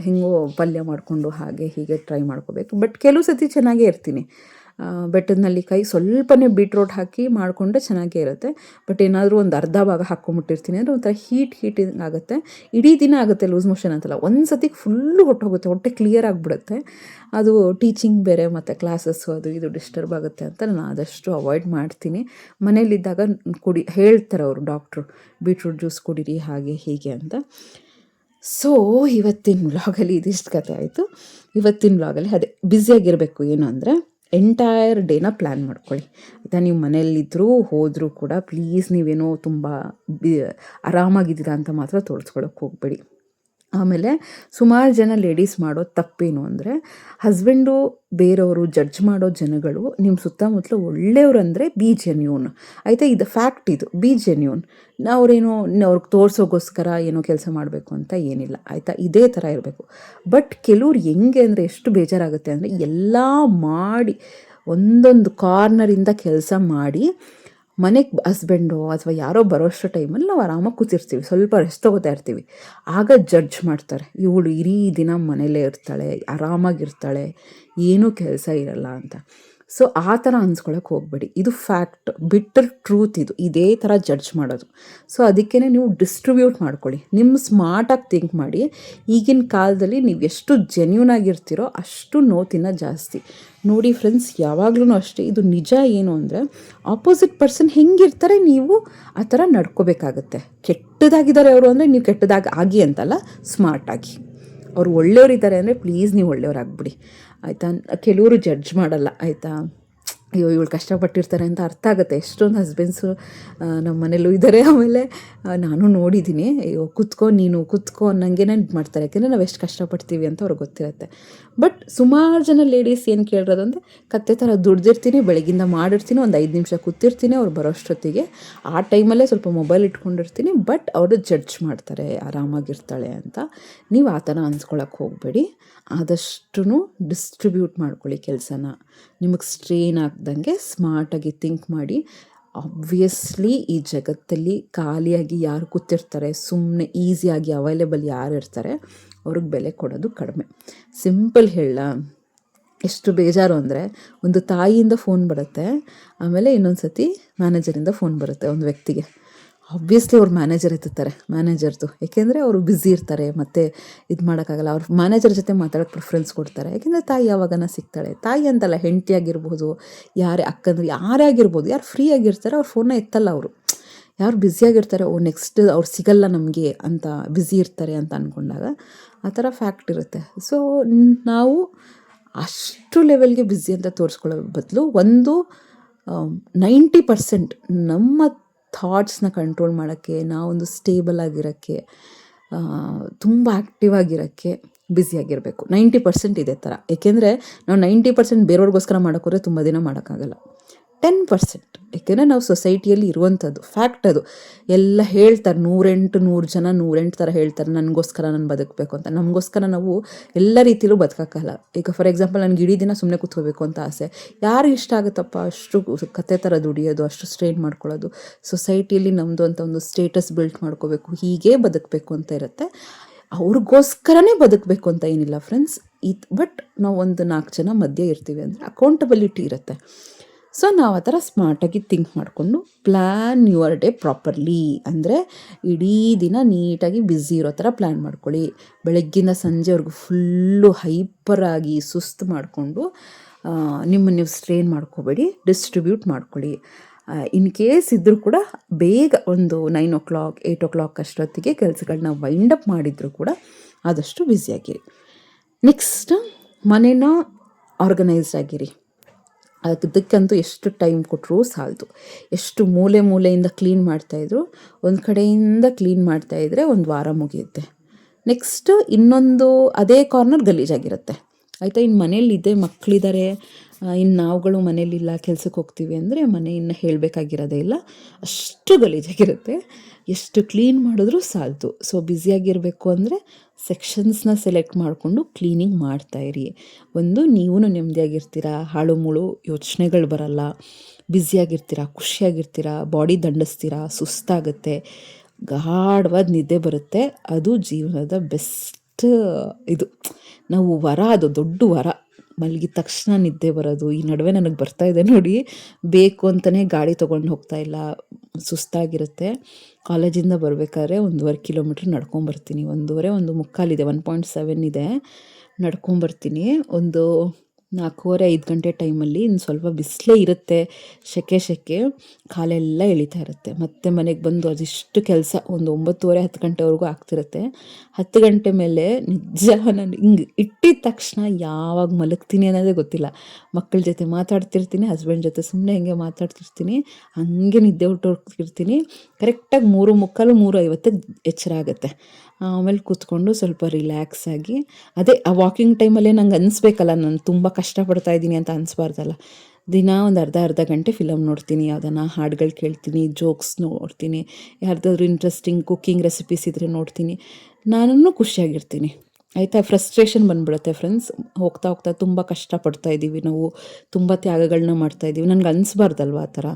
ಹೆಂಗೋ ಪಲ್ಯ ಮಾಡಿಕೊಂಡು ಹಾಗೆ ಹೀಗೆ ಟ್ರೈ ಮಾಡ್ಕೋಬೇಕು. ಬಟ್ ಕೆಲವು ಸತಿ ಚೆನ್ನಾಗೇ ಇರ್ತೀನಿ. ಬೆಟ್ಟದಲ್ಲಿ ಕೈ ಸ್ವಲ್ಪನೇ ಬೀಟ್ರೋಟ್ ಹಾಕಿ ಮಾಡಿಕೊಂಡ್ರೆ ಚೆನ್ನಾಗೇ ಇರುತ್ತೆ. ಬಟ್ ಏನಾದರೂ ಒಂದು ಅರ್ಧ ಭಾಗ ಹಾಕ್ಕೊಂಬಿಟ್ಟಿರ್ತೀನಿ ಅಂದರೆ ಒಂಥರ ಹೀಟ್ ಆಗುತ್ತೆ. ಇಡೀ ದಿನ ಆಗುತ್ತೆ ಲೂಸ್ ಮೋಷನ್ ಅಂತಲ್ಲ, ಒಂದು ಸತಿಗೆ ಫುಲ್ಲು ಹೊಟ್ಟೋಗುತ್ತೆ, ಹೊಟ್ಟೆ ಕ್ಲಿಯರ್ ಆಗಿಬಿಡುತ್ತೆ. ಅದು ಟೀಚಿಂಗ್ ಬೇರೆ ಮತ್ತು ಕ್ಲಾಸಸ್ಸು ಅದು ಇದು ಡಿಸ್ಟರ್ಬ್ ಆಗುತ್ತೆ ಅಂತ ನಾನು ಆದಷ್ಟು ಅವಾಯ್ಡ್ ಮಾಡ್ತೀನಿ. ಮನೇಲಿದ್ದಾಗ ಹೇಳ್ತಾರೆ ಅವರು ಡಾಕ್ಟ್ರು, ಬೀಟ್ರೂಟ್ ಜ್ಯೂಸ್ ಕುಡೀರಿ ಹಾಗೆ ಹೀಗೆ ಅಂತ. ಸೊ ಇವತ್ತಿನ ವ್ಲಾಗಲ್ಲಿ ಇದಿಷ್ಟು ಕತೆ ಆಯಿತು. ಇವತ್ತಿನ ವ್ಲಾಗಲ್ಲಿ ಅದೇ ಬ್ಯುಸಿಯಾಗಿರಬೇಕು. ಏನು ಅಂದರೆ ಎಂಟೈರ್ ಡೇನ ಪ್ಲ್ಯಾನ್ ಮಾಡ್ಕೊಳ್ಳಿ ಆಯಿತಾ. ನೀವು ಮನೆಯಲ್ಲಿದ್ದರೂ ಹೋದರೂ ಕೂಡ ಪ್ಲೀಸ್ ನೀವೇನೋ ತುಂಬ ಆರಾಮಾಗಿದ್ದೀರಾ ಅಂತ ಮಾತ್ರ ತೋರಿಸ್ಕೊಳಕ್ಕೆ ಹೋಗಬೇಡಿ. ಆಮೇಲೆ ಸುಮಾರು ಜನ ಲೇಡೀಸ್ ಮಾಡೋ ತಪ್ಪೇನು ಅಂದರೆ, ಹಸ್ಬೆಂಡು ಬೇರೆಯವರು ಜಡ್ಜ್ ಮಾಡೋ ಜನಗಳು ನಿಮ್ಮ ಸುತ್ತಮುತ್ತಲು ಒಳ್ಳೆಯವರು ಅಂದರೆ ಬಿ ಜೆನ್ಯೂನ್ ಆಯಿತಾ. ಇದು ಫ್ಯಾಕ್ಟ್, ಇದು ಬಿ ಜೆನ್ಯೂನ್. ಅವ್ರೇನೋ ಅವ್ರಿಗೆ ತೋರಿಸೋಗೋಸ್ಕರ ಏನೋ ಕೆಲಸ ಮಾಡಬೇಕು ಅಂತ ಏನಿಲ್ಲ ಆಯಿತಾ. ಇದೇ ಥರ ಇರಬೇಕು. ಬಟ್ ಕೆಲವ್ರು ಹೆಂಗೆ ಅಂದರೆ ಎಷ್ಟು ಬೇಜಾರಾಗುತ್ತೆ ಅಂದರೆ, ಎಲ್ಲ ಮಾಡಿ ಒಂದೊಂದು ಕಾರ್ನರಿಂದ ಕೆಲಸ ಮಾಡಿ ಮನೆಗೆ ಹಸ್ಬೆಂಡೋ ಅಥವಾ ಯಾರೋ ಬರೋಷ್ಟು ಟೈಮಲ್ಲಿ ನಾವು ಆರಾಮಾಗಿ ಕೂತಿರ್ತೀವಿ, ಸ್ವಲ್ಪ ರೆಸ್ಟ್ ತೊಗೋತಾ ಇರ್ತೀವಿ. ಆಗ ಜಡ್ಜ್ ಮಾಡ್ತಾರೆ, ಇವಳು ಇಡೀ ದಿನ ಮನೇಲೇ ಇರ್ತಾಳೆ, ಆರಾಮಾಗಿರ್ತಾಳೆ, ಏನೂ ಕೆಲಸ ಇರಲ್ಲ ಅಂತ. ಸೊ ಆ ಥರ ಅನ್ಸ್ಕೊಳಕ್ಕೆ ಹೋಗಬೇಡಿ. ಇದು ಫ್ಯಾಕ್ಟ್, ಬಿಟ್ಟರ್ ಟ್ರೂತ್ ಇದು. ಇದೇ ಥರ ಜಡ್ಜ್ ಮಾಡೋದು. ಸೊ ಅದಕ್ಕೇ ನೀವು ಡಿಸ್ಟ್ರಿಬ್ಯೂಟ್ ಮಾಡ್ಕೊಳ್ಳಿ. ನಿಮ್ಮ ಸ್ಮಾರ್ಟಾಗಿ ಥಿಂಕ್ ಮಾಡಿ. ಈಗಿನ ಕಾಲದಲ್ಲಿ ನೀವು ಎಷ್ಟು ಜೆನ್ಯೂನ್ ಆಗಿರ್ತೀರೋ ಅಷ್ಟು ನೋತಿನ ಜಾಸ್ತಿ. ನೋಡಿ ಫ್ರೆಂಡ್ಸ್, ಯಾವಾಗಲೂ ಅಷ್ಟೇ, ಇದು ನಿಜ. ಏನು ಅಂದರೆ ಆಪೋಸಿಟ್ ಪರ್ಸನ್ ಹೆಂಗಿರ್ತಾರೆ ನೀವು ಆ ಥರ ನಡ್ಕೋಬೇಕಾಗತ್ತೆ. ಕೆಟ್ಟದಾಗಿದ್ದಾರೆ ಅವರು ಅಂದರೆ ನೀವು ಕೆಟ್ಟದಾಗಿ ಆಗಿ ಅಂತಲ್ಲ, ಸ್ಮಾರ್ಟಾಗಿ. ಅವ್ರು ಒಳ್ಳೆಯವರಿದ್ದಾರೆ ಅಂದರೆ ಪ್ಲೀಸ್ ನೀವು ಒಳ್ಳೆಯವರಾಗ್ಬಿಡಿ, ಆಯಿತಾ. ಕೆಲವರು ಜಡ್ಜ್ ಮಾಡಲ್ಲ, ಆಯಿತಾ. ಅಯ್ಯೋ ಇವಳು ಕಷ್ಟಪಟ್ಟಿರ್ತಾರೆ ಅಂತ ಅರ್ಥ ಆಗುತ್ತೆ. ಎಷ್ಟೊಂದು ಹಸ್ಬೆಂಡ್ಸು ನಮ್ಮ ಮನೇಲೂ ಇದ್ದಾರೆ. ಆಮೇಲೆ ನಾನು ನೋಡಿದ್ದೀನಿ, ಅಯ್ಯೋ ನೀನು ಕುತ್ಕೋ ಅನ್ನಂಗೆನೇ ಇದು ಮಾಡ್ತಾರೆ. ಯಾಕೆಂದರೆ ನಾವು ಎಷ್ಟು ಕಷ್ಟಪಡ್ತೀವಿ ಅಂತ ಅವ್ರಿಗೆ ಗೊತ್ತಿರುತ್ತೆ. ಬಟ್ ಸುಮಾರು ಜನ ಲೇಡೀಸ್ ಏನು ಕೇಳಿರೋದು ಅಂದರೆ, ಕತ್ತೆ ಥರ ದುಡ್ದಿರ್ತೀನಿ, ಬೆಳಗಿಂದ ಮಾಡಿರ್ತೀನಿ, ಒಂದು 5 ನಿಮಿಷ ಕೂತಿರ್ತೀನಿ ಅವ್ರು ಬರೋಷ್ಟೊತ್ತಿಗೆ, ಆ ಟೈಮಲ್ಲೇ ಸ್ವಲ್ಪ ಮೊಬೈಲ್ ಇಟ್ಕೊಂಡಿರ್ತೀನಿ, ಬಟ್ ಅವರು ಜಡ್ಜ್ ಮಾಡ್ತಾರೆ ಆರಾಮಾಗಿರ್ತಾಳೆ ಅಂತ. ನೀವು ಆ ಥರ ಅನ್ಸ್ಕೊಳಕ್ಕೆ ಹೋಗಬೇಡಿ. ಆದಷ್ಟು ಡಿಸ್ಟ್ರಿಬ್ಯೂಟ್ ಮಾಡ್ಕೊಳ್ಳಿ ಕೆಲಸನ. ನಿಮಗೆ ಸ್ಟ್ರೇನ್ ಆಗ್ದಂಗೆ ಸ್ಮಾರ್ಟಾಗಿ ಥಿಂಕ್ ಮಾಡಿ. ಆಬ್ವಿಯಸ್ಲಿ ಈ ಜಗತ್ತಲ್ಲಿ ಖಾಲಿಯಾಗಿ ಯಾರು ಕೂತಿರ್ತಾರೆ, ಸುಮ್ಮನೆ ಈಸಿಯಾಗಿ ಅವೈಲೇಬಲ್ ಯಾರು ಇರ್ತಾರೆ, ಅವ್ರಿಗೆ ಬೆಲೆ ಕೊಡೋದು ಕಡಿಮೆ. ಸಿಂಪಲ್ ಹೇಳ, ಎಷ್ಟು ಬೇಜಾರು ಅಂದರೆ, ಒಂದು ತಾಯಿಯಿಂದ ಫೋನ್ ಬರುತ್ತೆ, ಆಮೇಲೆ ಇನ್ನೊಂದು ಸತಿ ಮ್ಯಾನೇಜರಿಂದ ಫೋನ್ ಬರುತ್ತೆ ಒಂದು ವ್ಯಕ್ತಿಗೆ. ಆಬ್ವಿಯಸ್ಲಿ ಅವ್ರು ಮ್ಯಾನೇಜರ್ ಎತ್ತುತ್ತಾರೆ, ಮ್ಯಾನೇಜರ್ದು. ಏಕೆಂದರೆ ಅವರು ಬ್ಯುಸಿ ಇರ್ತಾರೆ, ಮತ್ತು ಇದು ಮಾಡೋಕ್ಕಾಗಲ್ಲ. ಅವ್ರ ಮ್ಯಾನೇಜರ್ ಜೊತೆ ಮಾತಾಡೋಕ್ಕೆ ಪ್ರಿಫರೆನ್ಸ್ ಕೊಡ್ತಾರೆ. ಯಾಕೆಂದರೆ ತಾಯಿ ಯಾವಾಗನ ಸಿಗ್ತಾಳೆ. ತಾಯಿ ಅಂತಲ್ಲ, ಹೆಂಡತಿ ಆಗಿರ್ಬೋದು, ಯಾರೇ ಅಕ್ಕಂದ್ರೆ ಯಾರೇ ಆಗಿರ್ಬೋದು, ಯಾರು ಫ್ರೀ ಆಗಿರ್ತಾರೆ ಅವ್ರ ಫೋನ್ನ ಎತ್ತಲ್ಲ ಅವರು. ಯಾರು ಬ್ಯುಸಿಯಾಗಿರ್ತಾರೆ, ನೆಕ್ಸ್ಟ್ ಅವ್ರು ಸಿಗಲ್ಲ ನಮಗೆ ಅಂತ ಬ್ಯುಸಿ ಇರ್ತಾರೆ ಅಂತ ಅಂದ್ಕೊಂಡಾಗ ಆ ಥರ ಫ್ಯಾಕ್ಟ್ ಇರುತ್ತೆ. ಸೊ ನಾವು ಅಷ್ಟು ಲೆವೆಲ್ಗೆ ಬ್ಯುಸಿ ಅಂತ ತೋರಿಸ್ಕೊಳ್ಳೋ ಬದಲು, ಒಂದು 90% ನಮ್ಮ ಥಾಟ್ಸ್ನ ಕಂಟ್ರೋಲ್ ಮಾಡೋಕ್ಕೆ, ನಾವೊಂದು ಸ್ಟೇಬಲ್ ಆಗಿರೋಕ್ಕೆ, ತುಂಬ ಆ್ಯಕ್ಟಿವ್ ಆಗಿರೋಕ್ಕೆ ಬ್ಯುಸಿಯಾಗಿರಬೇಕು. 90% ಇದೇ ಥರ. ಏಕೆಂದರೆ ನಾವು 90% ಬೇರೆಯವ್ರಿಗೋಸ್ಕರ ಮಾಡೋಕ್ಕೋದ್ರೆ ತುಂಬ ದಿನ ಮಾಡೋಕ್ಕಾಗಲ್ಲ. 10%, ಏಕೆಂದರೆ ನಾವು ಸೊಸೈಟಿಯಲ್ಲಿ ಇರುವಂಥದ್ದು ಫ್ಯಾಕ್ಟ್ ಅದು. ಎಲ್ಲ ಹೇಳ್ತಾರೆ, 100 ಜನ 108 ಥರ ಹೇಳ್ತಾರೆ, ನನಗೋಸ್ಕರ ನಾನು ಬದುಕಬೇಕು ಅಂತ. ನಮಗೋಸ್ಕರ ನಾವು ಎಲ್ಲ ರೀತಿಯಲ್ಲೂ ಬದುಕೋಕ್ಕಲ್ಲ. ಈಗ ಫಾರ್ ಎಕ್ಸಾಂಪಲ್, ನನಗೆ ಇಡೀ ದಿನ ಸುಮ್ಮನೆ ಕೂತ್ಕೋಬೇಕು ಅಂತ ಆಸೆ. ಯಾರಿಗೆ ಇಷ್ಟ ಆಗುತ್ತಪ್ಪ ಅಷ್ಟು ಕತೆ ಥರ ದುಡಿಯೋದು, ಅಷ್ಟು ಸ್ಟ್ರೈನ್ ಮಾಡ್ಕೊಳ್ಳೋದು. ಸೊಸೈಟಿಯಲ್ಲಿ ನಮ್ಮದು ಅಂತ ಒಂದು ಸ್ಟೇಟಸ್ ಬಿಲ್ಟ್ ಮಾಡ್ಕೋಬೇಕು, ಹೀಗೇ ಬದುಕಬೇಕು ಅಂತ ಇರುತ್ತೆ. ಅವ್ರಿಗೋಸ್ಕರನೇ ಬದುಕಬೇಕು ಅಂತ ಏನಿಲ್ಲ ಫ್ರೆಂಡ್ಸ್. ಬಟ್ ನಾವು ಒಂದು 4 ಜನ ಮಧ್ಯೆ ಇರ್ತೀವಿ ಅಂದರೆ ಅಕೌಂಟಬಿಲಿಟಿ ಇರುತ್ತೆ. ಸೊ ನಾವು ಆ ಥರ ಸ್ಮಾರ್ಟಾಗಿ ಥಿಂಕ್ ಮಾಡಿಕೊಂಡು ಪ್ಲ್ಯಾನ್ ಯುವರ್ ಡೇ ಪ್ರಾಪರ್ಲಿ. ಅಂದರೆ ಇಡೀ ದಿನ ನೀಟಾಗಿ ಬ್ಯುಸಿ ಇರೋ ಥರ ಪ್ಲ್ಯಾನ್ ಮಾಡ್ಕೊಳ್ಳಿ. ಬೆಳಗ್ಗಿಂದ ಸಂಜೆವರೆಗೂ ಫುಲ್ಲು ಹೈಪರಾಗಿ ಸುಸ್ತು ಮಾಡಿಕೊಂಡು ನಿಮ್ಮನ್ನು ನೀವು ಸ್ಟ್ರೇನ್ ಮಾಡ್ಕೋಬೇಡಿ. ಡಿಸ್ಟ್ರಿಬ್ಯೂಟ್ ಮಾಡ್ಕೊಳ್ಳಿ. ಇನ್ ಕೇಸ್ ಇದ್ದರೂ ಕೂಡ ಬೇಗ ಒಂದು 9 o'clock 8 o'clock ಅಷ್ಟೊತ್ತಿಗೆ ಕೆಲಸಗಳನ್ನ ವೈಂಡಪ್ ಮಾಡಿದರೂ ಕೂಡ ಆದಷ್ಟು ಬ್ಯುಸಿಯಾಗಿರಿ. ನೆಕ್ಸ್ಟ್, ಮನೇನ ಆರ್ಗನೈಸ್ಡ್ ಆಗಿರಿ. ಅದಕ್ಕಂತೂ ಎಷ್ಟು ಟೈಮ್ ಕೊಟ್ಟರೂ ಸಾಲದು. ಎಷ್ಟು ಮೂಲೆಯಿಂದ ಕ್ಲೀನ್ ಮಾಡ್ತಾಯಿದ್ರು, ಒಂದು ಕಡೆಯಿಂದ ಕ್ಲೀನ್ ಮಾಡ್ತಾಯಿದ್ರೆ ಒಂದು ವಾರ ಮುಗಿಯುತ್ತೆ. ನೆಕ್ಸ್ಟ್ ಇನ್ನೊಂದು ಅದೇ ಕಾರ್ನರ್ ಗಲೀಜಾಗಿರುತ್ತೆ, ಆಯಿತಾ. ಇನ್ನು ಮನೇಲಿದ್ದೆ ಮಕ್ಕಳಿದ್ದಾರೆ, ಇನ್ನು ನಾವುಗಳು ಮನೇಲಿಲ್ಲ, ಕೆಲ್ಸಕ್ಕೆ ಹೋಗ್ತೀವಿ ಅಂದರೆ ಮನೆ ಇನ್ನು ಹೇಳಬೇಕಾಗಿರೋದೇ ಇಲ್ಲ, ಅಷ್ಟು ಗಲೀಜಾಗಿರುತ್ತೆ. ಎಷ್ಟು ಕ್ಲೀನ್ ಮಾಡಿದ್ರೂ ಸಾಲದು. ಸೊ ಬ್ಯುಸಿಯಾಗಿರಬೇಕು ಅಂದರೆ ಸೆಕ್ಷನ್ಸ್ನ ಸೆಲೆಕ್ಟ್ ಮಾಡಿಕೊಂಡು ಕ್ಲೀನಿಂಗ್ ಮಾಡ್ತಾಯಿರಿ. ಒಂದು ನೀವು ನೆಮ್ಮದಿಯಾಗಿರ್ತೀರ, ಹಾಳು ಮುಳು ಯೋಚನೆಗಳು ಬರಲ್ಲ, ಬ್ಯುಸಿಯಾಗಿರ್ತೀರ, ಖುಷಿಯಾಗಿರ್ತೀರ, ಬಾಡಿ ದಂಡಿಸ್ತೀರ, ಸುಸ್ತಾಗುತ್ತೆ, ಗಾಢವಾದ ನಿದ್ದೆ ಬರುತ್ತೆ. ಅದು ಜೀವನದ ಬೆಸ್ಟ್ ಇದು. ನಾವು ವರ, ಅದು ದೊಡ್ಡ ವರ. ಮಲಗಿದ ತಕ್ಷಣ ನಿದ್ದೆ ಬರೋದು. ಈ ನಡುವೆ ನನಗೆ ಬರ್ತಾಯಿದೆ ನೋಡಿ, ಬೇಕು ಅಂತಲೇ ಗಾಡಿ ತೊಗೊಂಡು ಹೋಗ್ತಾಯಿಲ್ಲ, ಸುಸ್ತಾಗಿರುತ್ತೆ. ಕಾಲೇಜಿಂದ ಬರಬೇಕಾದ್ರೆ 1.5 ಕಿಲೋಮೀಟ್ರ್ ನಡ್ಕೊಂಬರ್ತೀನಿ. 1.5 ಇದೆ, 1.7 ಇದೆ, ನಡ್ಕೊಂಬರ್ತೀನಿ. ಒಂದು 4:30-5 ಗಂಟೆ ಟೈಮಲ್ಲಿ ಇನ್ನು ಸ್ವಲ್ಪ ಬಿಸಿಲೇ ಇರುತ್ತೆ, ಸೆಕೆ ಕಾಲೆಲ್ಲ ಎಳಿತಾ ಇರುತ್ತೆ. ಮತ್ತು ಮನೆಗೆ ಬಂದು ಅದಿಷ್ಟು ಕೆಲಸ ಒಂದು 9:30-10 ಗಂಟೆವರೆಗೂ ಆಗ್ತಿರುತ್ತೆ. 10 ಗಂಟೆ ಮೇಲೆ ನಿಜ ನಾನು ಹಿಂಗೆ ಇಟ್ಟಿದ ತಕ್ಷಣ ಯಾವಾಗ ಮಲಗ್ತೀನಿ ಅನ್ನೋದೇ ಗೊತ್ತಿಲ್ಲ. ಮಕ್ಕಳ ಜೊತೆ ಮಾತಾಡ್ತಿರ್ತೀನಿ, ಹಸ್ಬೆಂಡ್ ಜೊತೆ ಸುಮ್ಮನೆ ಹಿಂಗೆ ಮಾತಾಡ್ತಿರ್ತೀನಿ, ಹಾಗೆ ನಿದ್ದೆ ಹೊರಟೋಗ್ತಿರ್ತೀನಿ. ಕರೆಕ್ಟಾಗಿ 3:45 3:50 ಎಚ್ಚರ ಆಗುತ್ತೆ. ಆಮೇಲೆ ಕೂತ್ಕೊಂಡು ಸ್ವಲ್ಪ ರಿಲ್ಯಾಕ್ಸ್ ಆಗಿ, ಅದೇ ಆ ವಾಕಿಂಗ್ ಟೈಮಲ್ಲೇ ನಂಗೆ ಅನಿಸ್ಬೇಕಲ್ಲ, ನಾನು ತುಂಬ ಕಷ್ಟಪಡ್ತಾ ಇದ್ದೀನಿ ಅಂತ ಅನಿಸ್ಬಾರ್ದಲ್ಲ. ದಿನ ಒಂದು ಅರ್ಧ ಗಂಟೆ ಫಿಲಮ್ ನೋಡ್ತೀನಿ, ಯಾವುದನ್ನ ಹಾಡುಗಳು ಕೇಳ್ತೀನಿ, ಜೋಕ್ಸ್ ನೋಡ್ತೀನಿ, ಯಾರ್ದಾದ್ರೂ ಇಂಟ್ರೆಸ್ಟಿಂಗ್ ಕುಕ್ಕಿಂಗ್ ರೆಸಿಪೀಸ್ ಇದ್ದರೆ ನೋಡ್ತೀನಿ. ನಾನು ಖುಷಿಯಾಗಿರ್ತೀನಿ, ಆಯಿತಾ. ಫ್ರಸ್ಟ್ರೇಷನ್ ಬಂದುಬಿಡುತ್ತೆ ಫ್ರೆಂಡ್ಸ್. ಹೋಗ್ತಾ ತುಂಬ ಕಷ್ಟಪಡ್ತಾ ಇದ್ದೀವಿ ನಾವು, ತುಂಬ ತ್ಯಾಗಗಳನ್ನ ಮಾಡ್ತಾಯಿದ್ದೀವಿ, ನನಗೆ ಅನಿಸ್ಬಾರ್ದಲ್ವ ಆ ಥರ.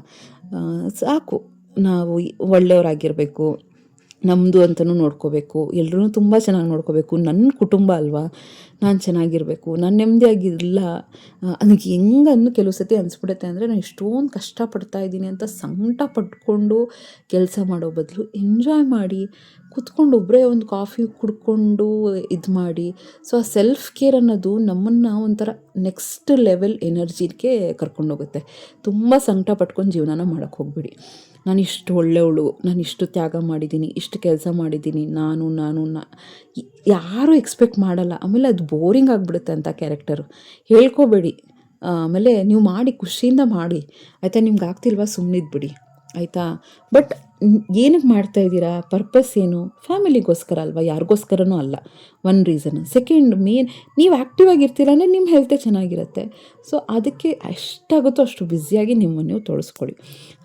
ಸಾಕು, ನಾವು ಒಳ್ಳೆಯವರಾಗಿರಬೇಕು, ನಮ್ಮದು ಅಂತಲೂ ನೋಡ್ಕೋಬೇಕು, ಎಲ್ಲರೂ ತುಂಬ ಚೆನ್ನಾಗಿ ನೋಡ್ಕೋಬೇಕು. ನನ್ನ ಕುಟುಂಬ ಅಲ್ವಾ, ನಾನು ಚೆನ್ನಾಗಿರಬೇಕು, ನಾನು ನೆಮ್ಮದಿಯಾಗಿಲ್ಲ. ನನಗೆ ಹೆಂಗನ್ನು ಕೆಲವು ಸತಿ ಅನಿಸ್ಬಿಡುತ್ತೆ ಅಂದರೆ, ನಾನು ಇಷ್ಟೊಂದು ಕಷ್ಟಪಡ್ತಾ ಇದ್ದೀನಿ ಅಂತ ಸಂಕಟ ಪಟ್ಕೊಂಡು ಕೆಲಸ ಮಾಡೋ ಬದಲು ಎಂಜಾಯ್ ಮಾಡಿ ಕೂತ್ಕೊಂಡು ಒಬ್ಬರೇ ಒಂದು ಕಾಫಿ ಕುಡ್ಕೊಂಡು ಇದು ಮಾಡಿ. ಸೊ ಆ ಸೆಲ್ಫ್ ಕೇರ್ ಅನ್ನೋದು ನಮ್ಮನ್ನು ಒಂಥರ ನೆಕ್ಸ್ಟ್ ಲೆವೆಲ್ ಎನರ್ಜಿಗೆ ಕರ್ಕೊಂಡೋಗುತ್ತೆ. ತುಂಬ ಸಂಕಟ ಪಟ್ಕೊಂಡು ಜೀವನನ ಮಾಡೋಕ್ಕೆ ಹೋಗ್ಬೇಡಿ. ನಾನು ಇಷ್ಟು ಒಳ್ಳೆಯವಳು, ನಾನು ಇಷ್ಟು ತ್ಯಾಗ ಮಾಡಿದ್ದೀನಿ, ಇಷ್ಟು ಕೆಲಸ ಮಾಡಿದ್ದೀನಿ, ಯಾರೂ ಎಕ್ಸ್ಪೆಕ್ಟ್ ಮಾಡಲ್ಲ. ಆಮೇಲೆ ಅದು ಬೋರಿಂಗ್ ಆಗಿಬಿಡುತ್ತೆ ಅಂತ ಕ್ಯಾರೆಕ್ಟರು. ಹೇಳ್ಕೊಬೇಡಿ. ಆಮೇಲೆ ನೀವು ಮಾಡಿ, ಖುಷಿಯಿಂದ ಮಾಡಿ, ಆಯಿತಾ. ನಿಮ್ಗೆ ಆಗ್ತಿಲ್ವಾ, ಸುಮ್ಮನಿದ್ಬಿಡಿ, ಆಯಿತಾ. ಬಟ್ ಏನಕ್ಕೆ ಮಾಡ್ತಾಯಿದ್ದೀರಾ, ಪರ್ಪಸ್ ಏನು? ಫ್ಯಾಮಿಲಿಗೋಸ್ಕರ ಅಲ್ವಾ, ಯಾರಿಗೋಸ್ಕರನೂ ಅಲ್ಲ. One reason. ಸೆಕೆಂಡ್ ಮೇನ್, ನೀವು ಆ್ಯಕ್ಟಿವ್ ಆಗಿರ್ತೀರ ಅಂದರೆ ನಿಮ್ಮ ಹೆಲ್ತೇ ಚೆನ್ನಾಗಿರುತ್ತೆ. ಸೊ ಅದಕ್ಕೆ ಎಷ್ಟಾಗುತ್ತೋ ಅಷ್ಟು ಬ್ಯುಸಿಯಾಗಿ ನಿಮ್ಮನ್ನು ನೀವು ತೊಡಸ್ಕೊಳ್ಳಿ.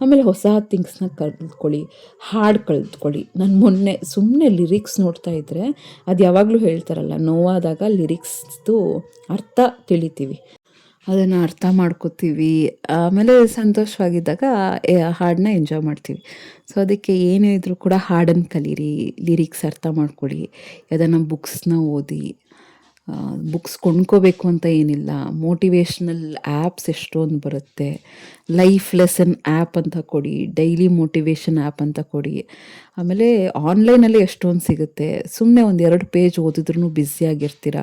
ಆಮೇಲೆ ಹೊಸ ಥಿಂಗ್ಸ್ನ ಕಲ್ತ್ಕೊಳ್ಳಿ, ಹಾಡು ಕಲ್ತ್ಕೊಳ್ಳಿ. ನಾನು ಮೊನ್ನೆ ಸುಮ್ಮನೆ ಲಿರಿಕ್ಸ್ ನೋಡ್ತಾ ಇದ್ದರೆ, ಅದು ಯಾವಾಗಲೂ ಹೇಳ್ತಾರಲ್ಲ, ನೋವಾದಾಗ ಲಿರಿಕ್ಸ್ದು ಅರ್ಥ ತಿಳಿತೀವಿ, ಅದನ್ನು ಅರ್ಥ ಮಾಡ್ಕೋತೀವಿ. ಆಮೇಲೆ ಸಂತೋಷವಾಗಿದ್ದಾಗ ಹಾಡನ್ನ ಎಂಜಾಯ್ ಮಾಡ್ತೀವಿ. ಸೊ ಅದಕ್ಕೆ ಏನೇ ಇದ್ದರೂ ಕೂಡ ಹಾಡನ್ನು ಕಲೀರಿ, ಲಿರಿಕ್ಸ್ ಅರ್ಥ ಮಾಡ್ಕೊಳ್ಳಿ, ಯಾವುದನ್ನ ಬುಕ್ಸ್ನ ಓದಿ. ಬುಕ್ಸ್ ಕೊಂಡ್ಕೋಬೇಕು ಅಂತ ಏನಿಲ್ಲ, ಮೋಟಿವೇಶ್ನಲ್ ಆ್ಯಪ್ಸ್ ಎಷ್ಟೊಂದು ಬರುತ್ತೆ. ಲೈಫ್ ಲೆಸನ್ ಆ್ಯಪ್ ಅಂತ ಕೊಡಿ, ಡೈಲಿ ಮೋಟಿವೇಶನ್ ಆ್ಯಪ್ ಅಂತ ಕೊಡಿ. ಆಮೇಲೆ ಆನ್ಲೈನಲ್ಲಿ ಎಷ್ಟೊಂದು ಸಿಗುತ್ತೆ. ಸುಮ್ಮನೆ ಒಂದು 2 ಪೇಜ್ ಓದಿದ್ರೂ ಬ್ಯುಸಿಯಾಗಿರ್ತೀರ.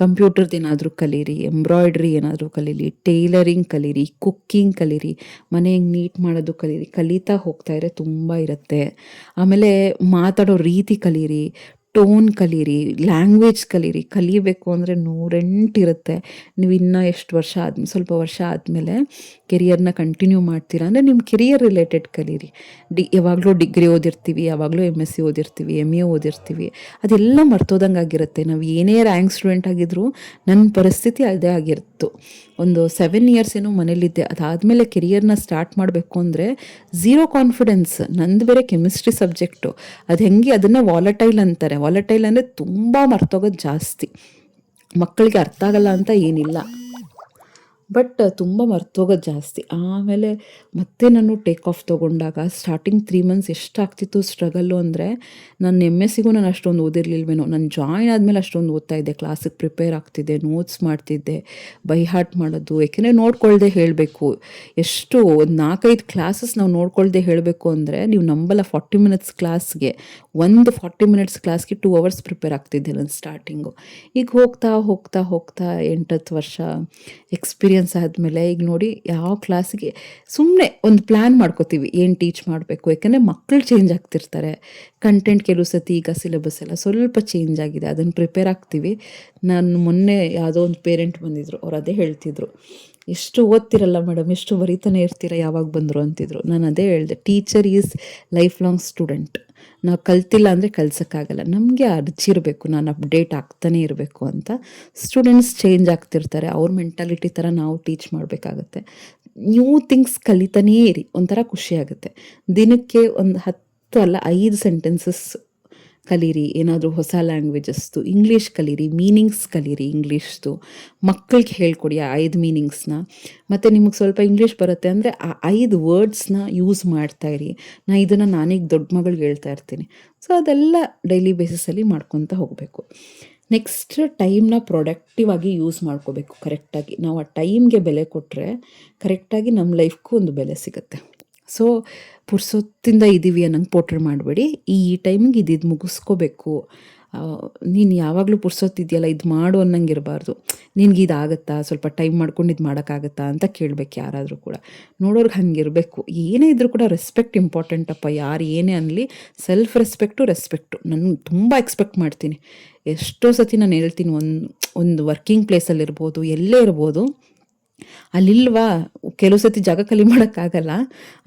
ಕಂಪ್ಯೂಟರ್ದು ಏನಾದರೂ ಕಲೀರಿ, ಎಂಬ್ರಾಯ್ಡ್ರಿ ಏನಾದರೂ ಕಲೀರಿ, ಟೈಲರಿಂಗ್ ಕಲೀರಿ, ಕುಕ್ಕಿಂಗ್ ಕಲೀರಿ, ಮನೆ ಹೆಂಗೆ ನೀಟ್ ಮಾಡೋದು ಕಲೀರಿ. ಕಲಿತಾ ಹೋಗ್ತಾಯಿದ್ರೆ ತುಂಬ ಇರುತ್ತೆ. ಆಮೇಲೆ ಮಾತಾಡೋ ರೀತಿ ಕಲೀರಿ, ಟೋನ್ ಕಲೀರಿ, ಲ್ಯಾಂಗ್ವೇಜ್ ಕಲೀರಿ. ಕಲಿಬೇಕು ಅಂದರೆ 108 ಇರುತ್ತೆ. ನೀವು ಇನ್ನೂ ಎಷ್ಟು ವರ್ಷ ಸ್ವಲ್ಪ ವರ್ಷ ಆದಮೇಲೆ ಕೆರಿಯರ್ನ ಕಂಟಿನ್ಯೂ ಮಾಡ್ತೀರಾ ಅಂದರೆ ನಿಮ್ಮ ಕೆರಿಯರ್ ರಿಲೇಟೆಡ್ ಕಲೀರಿ. ಯಾವಾಗಲೂ ಡಿಗ್ರಿ ಓದಿರ್ತೀವಿ, ಯಾವಾಗಲೂ MSc ಓದಿರ್ತೀವಿ, MA ಓದಿರ್ತೀವಿ, ಅದೆಲ್ಲ ಮರ್ತೋದಂಗೆ ಆಗಿರುತ್ತೆ. ನಾವು ಏನೇ ರ್ಯಾಂಕ್ ಸ್ಟೂಡೆಂಟ್ ಆಗಿದ್ದರೂ ನನ್ನ ಪರಿಸ್ಥಿತಿ ಅದೇ ಆಗಿತ್ತು. ಒಂದು 7 ಇಯರ್ಸ್ ಏನೋ ಮನೇಲಿದ್ದೆ. ಅದಾದಮೇಲೆ ಕೆರಿಯರ್ನ ಸ್ಟಾರ್ಟ್ ಮಾಡಬೇಕು ಅಂದರೆ ಝೀರೋ ಕಾನ್ಫಿಡೆನ್ಸ್. ನಂದು ಬೇರೆ ಕೆಮಿಸ್ಟ್ರಿ ಸಬ್ಜೆಕ್ಟು. ಅದು ಹೆಂಗೆ, ಅದನ್ನು ವಾಲಟೈಲ್ ಅಂತಾರೆ. ವಾಲಟೈಲ್ ಅಂದರೆ ತುಂಬ ಮರ್ತೋಗೋದು ಜಾಸ್ತಿ. ಮಕ್ಕಳಿಗೆ ಅರ್ಥ ಆಗಲ್ಲ ಅಂತ ಏನಿಲ್ಲ, ಬಟ್ ತುಂಬ ಮರ್ತೋಗೋದು ಜಾಸ್ತಿ. ಆಮೇಲೆ ಮತ್ತೆ ನಾನು ಟೇಕ್ ಆಫ್ ತೊಗೊಂಡಾಗ ಸ್ಟಾರ್ಟಿಂಗ್ 3 ಮಂತ್ಸ್ ಎಷ್ಟಾಗ್ತಿತ್ತು ಸ್ಟ್ರಗಲ್ಲು ಅಂದರೆ, ನಾನು MScಗೂ ನಾನು ಅಷ್ಟೊಂದು ಓದಿರ್ಲಿಲ್ವೇನೋ. ನಾನು ಜಾಯ್ನ್ ಆದಮೇಲೆ ಅಷ್ಟೊಂದು ಓದ್ತಾ ಇದ್ದೆ, ಕ್ಲಾಸಿಗೆ ಪ್ರಿಪೇರ್ ಆಗ್ತಿದ್ದೆ, ನೋಟ್ಸ್ ಮಾಡ್ತಿದ್ದೆ, ಬೈ ಹಾರ್ಟ್ ಮಾಡೋದು. ಯಾಕೆಂದರೆ ನೋಡ್ಕೊಳ್ದೆ ಹೇಳಬೇಕು. ಎಷ್ಟು ಒಂದು 4-5 ಕ್ಲಾಸಸ್ ನಾವು ನೋಡ್ಕೊಳ್ದೆ ಹೇಳಬೇಕು ಅಂದರೆ ನೀವು ನಂಬಲ್ಲ. 40 ಮಿನಿಟ್ಸ್ ಕ್ಲಾಸ್ಗೆ, ಒಂದು 40 ಮಿನಿಟ್ಸ್ ಕ್ಲಾಸ್ಗೆ 2 ಅವರ್ಸ್ ಪ್ರಿಪೇರ್ ಆಗ್ತಿದ್ದೆ ನಾನು ಸ್ಟಾರ್ಟಿಂಗು. ಈಗ ಹೋಗ್ತಾ ಹೋಗ್ತಾ ಹೋಗ್ತಾ 8-10 ವರ್ಷ ಎಕ್ಸ್ಪೀರಿಯನ್ಸ್ ಆದಮೇಲೆ ಈಗ ನೋಡಿ, ಯಾವ ಕ್ಲಾಸಿಗೆ ಸುಮ್ಮನೆ ಒಂದು ಪ್ಲ್ಯಾನ್ ಮಾಡ್ಕೋತೀವಿ, ಏನು ಟೀಚ್ ಮಾಡಬೇಕು. ಯಾಕೆಂದರೆ ಮಕ್ಕಳು ಚೇಂಜ್ ಆಗ್ತಿರ್ತಾರೆ, ಕಂಟೆಂಟ್ ಕೆಲವು ಸತಿ ಈಗ ಸಿಲೆಬಸ್ ಎಲ್ಲ ಸ್ವಲ್ಪ ಚೇಂಜ್ ಆಗಿದೆ, ಅದನ್ನು ಪ್ರಿಪೇರ್ ಆಗ್ತೀವಿ. ನಾನು ಮೊನ್ನೆ ಯಾವುದೋ ಒಂದು ಪೇರೆಂಟ್ ಬಂದಿದ್ದರು, ಅವ್ರು ಅದೇ ಹೇಳ್ತಿದ್ರು, ಎಷ್ಟು ಓದ್ತಿರಲ್ಲ ಮೇಡಮ್, ಎಷ್ಟು ಬರೀತಾನೆ ಇರ್ತೀರ, ಯಾವಾಗ ಬಂದರು ಅಂತಿದ್ರು. ನಾನು ಅದೇ ಹೇಳಿದೆ, teacher is life long student. ನಾವು ಕಲ್ತಿಲ್ಲ ಅಂದರೆ ಕಲ್ಸೋಕ್ಕಾಗಲ್ಲ. ನಮಗೆ ಅರ್ಜಿರಬೇಕು, ನಾನು ಅಪ್ಡೇಟ್ ಆಗ್ತಾನೇ ಇರಬೇಕು ಅಂತ. ಸ್ಟೂಡೆಂಟ್ಸ್ ಚೇಂಜ್ ಆಗ್ತಿರ್ತಾರೆ, ಅವ್ರ ಮೆಂಟಾಲಿಟಿ ಥರ ನಾವು ಟೀಚ್ ಮಾಡಬೇಕಾಗತ್ತೆ. ನ್ಯೂ ಥಿಂಗ್ಸ್ ಕಲಿತಾನೇ ಇರಿ, ಒಂಥರ ಖುಷಿಯಾಗುತ್ತೆ. ದಿನಕ್ಕೆ ಒಂದು 10 ಅಲ್ಲ 5 ಸೆಂಟೆನ್ಸಸ್ ಕಲೀರಿ. ಏನಾದರೂ ಹೊಸ ಲ್ಯಾಂಗ್ವೇಜಸ್ದು ಇಂಗ್ಲೀಷ್ ಕಲೀರಿ, ಮೀನಿಂಗ್ಸ್ ಕಲೀರಿ ಇಂಗ್ಲೀಷ್ದು. ಮಕ್ಕಳಿಗೆ ಹೇಳ್ಕೊಡಿ ಆ 5 ಮೀನಿಂಗ್ಸ್ನ. ಮತ್ತು ನಿಮಗೆ ಸ್ವಲ್ಪ ಇಂಗ್ಲೀಷ್ ಬರುತ್ತೆ ಅಂದರೆ ಆ 5 ವರ್ಡ್ಸ್ನ ಯೂಸ್ ಮಾಡ್ತಾಯಿರಿ. ಇದನ್ನು ನಾನೀಗ ದೊಡ್ಡ ಮಗಳಿಗೆ ಹೇಳ್ತಾ ಇರ್ತೀನಿ. ಸೊ ಅದೆಲ್ಲ ಡೈಲಿ ಬೇಸಿಸಲ್ಲಿ ಮಾಡ್ಕೊತ ಹೋಗಬೇಕು. ನೆಕ್ಸ್ಟ್, ಟೈಮ್ನ ಪ್ರೊಡಕ್ಟಿವ್ ಆಗಿ ಯೂಸ್ ಮಾಡ್ಕೋಬೇಕು ಕರೆಕ್ಟಾಗಿ. ನಾವು ಆ ಟೈಮ್ಗೆ ಬೆಲೆ ಕೊಟ್ಟರೆ ಕರೆಕ್ಟಾಗಿ ನಮ್ಮ ಲೈಫ್ಗೂ ಒಂದು ಬೆಲೆ ಸಿಗುತ್ತೆ. ಸೊ ಪುರ್ಸೊತ್ತಿಂದ ಇದ್ದೀವಿ ಅನ್ನಂಗೆ ಪೋಟ್ರೆ ಮಾಡಬೇಡಿ. ಈ ಟೈಮಿಗೆ ಇದು ಮುಗಿಸ್ಕೋಬೇಕು. ನೀನು ಯಾವಾಗಲೂ ಪುರ್ಸೊತ್ತಿದೆಯಲ್ಲ, ಇದು ಮಾಡು ಅನ್ನಂಗೆ ಇರಬಾರ್ದು. ನಿನ್ಗೆ ಇದಾಗುತ್ತಾ, ಸ್ವಲ್ಪ ಟೈಮ್ ಮಾಡ್ಕೊಂಡು ಇದು ಮಾಡೋಕ್ಕಾಗತ್ತಾ ಅಂತ ಕೇಳಬೇಕು ಯಾರಾದರೂ ಕೂಡ. ನೋಡೋರ್ಗೆ ಹಂಗಿರಬೇಕು. ಏನೇ ಇದ್ರೂ ಕೂಡ ರೆಸ್ಪೆಕ್ಟ್ ಇಂಪಾರ್ಟೆಂಟಪ್ಪ. ಯಾರು ಏನೇ ಅನ್ನಲಿ, ಸೆಲ್ಫ್ ರೆಸ್ಪೆಕ್ಟು. ನಾನು ತುಂಬ ಎಕ್ಸ್ಪೆಕ್ಟ್ ಮಾಡ್ತೀನಿ. ಎಷ್ಟೋ ಸತಿ ನಾನು ಹೇಳ್ತೀನಿ, ಒಂದು ವರ್ಕಿಂಗ್ ಪ್ಲೇಸಲ್ಲಿರ್ಬೋದು, ಎಲ್ಲೇ ಇರ್ಬೋದು, ಅಲ್ಲಿಲ್ವಾ ಕೆಲವು ಸತಿ ಜಾಗ ಖಾಲಿ ಮಾಡೋಕ್ಕಾಗಲ್ಲ,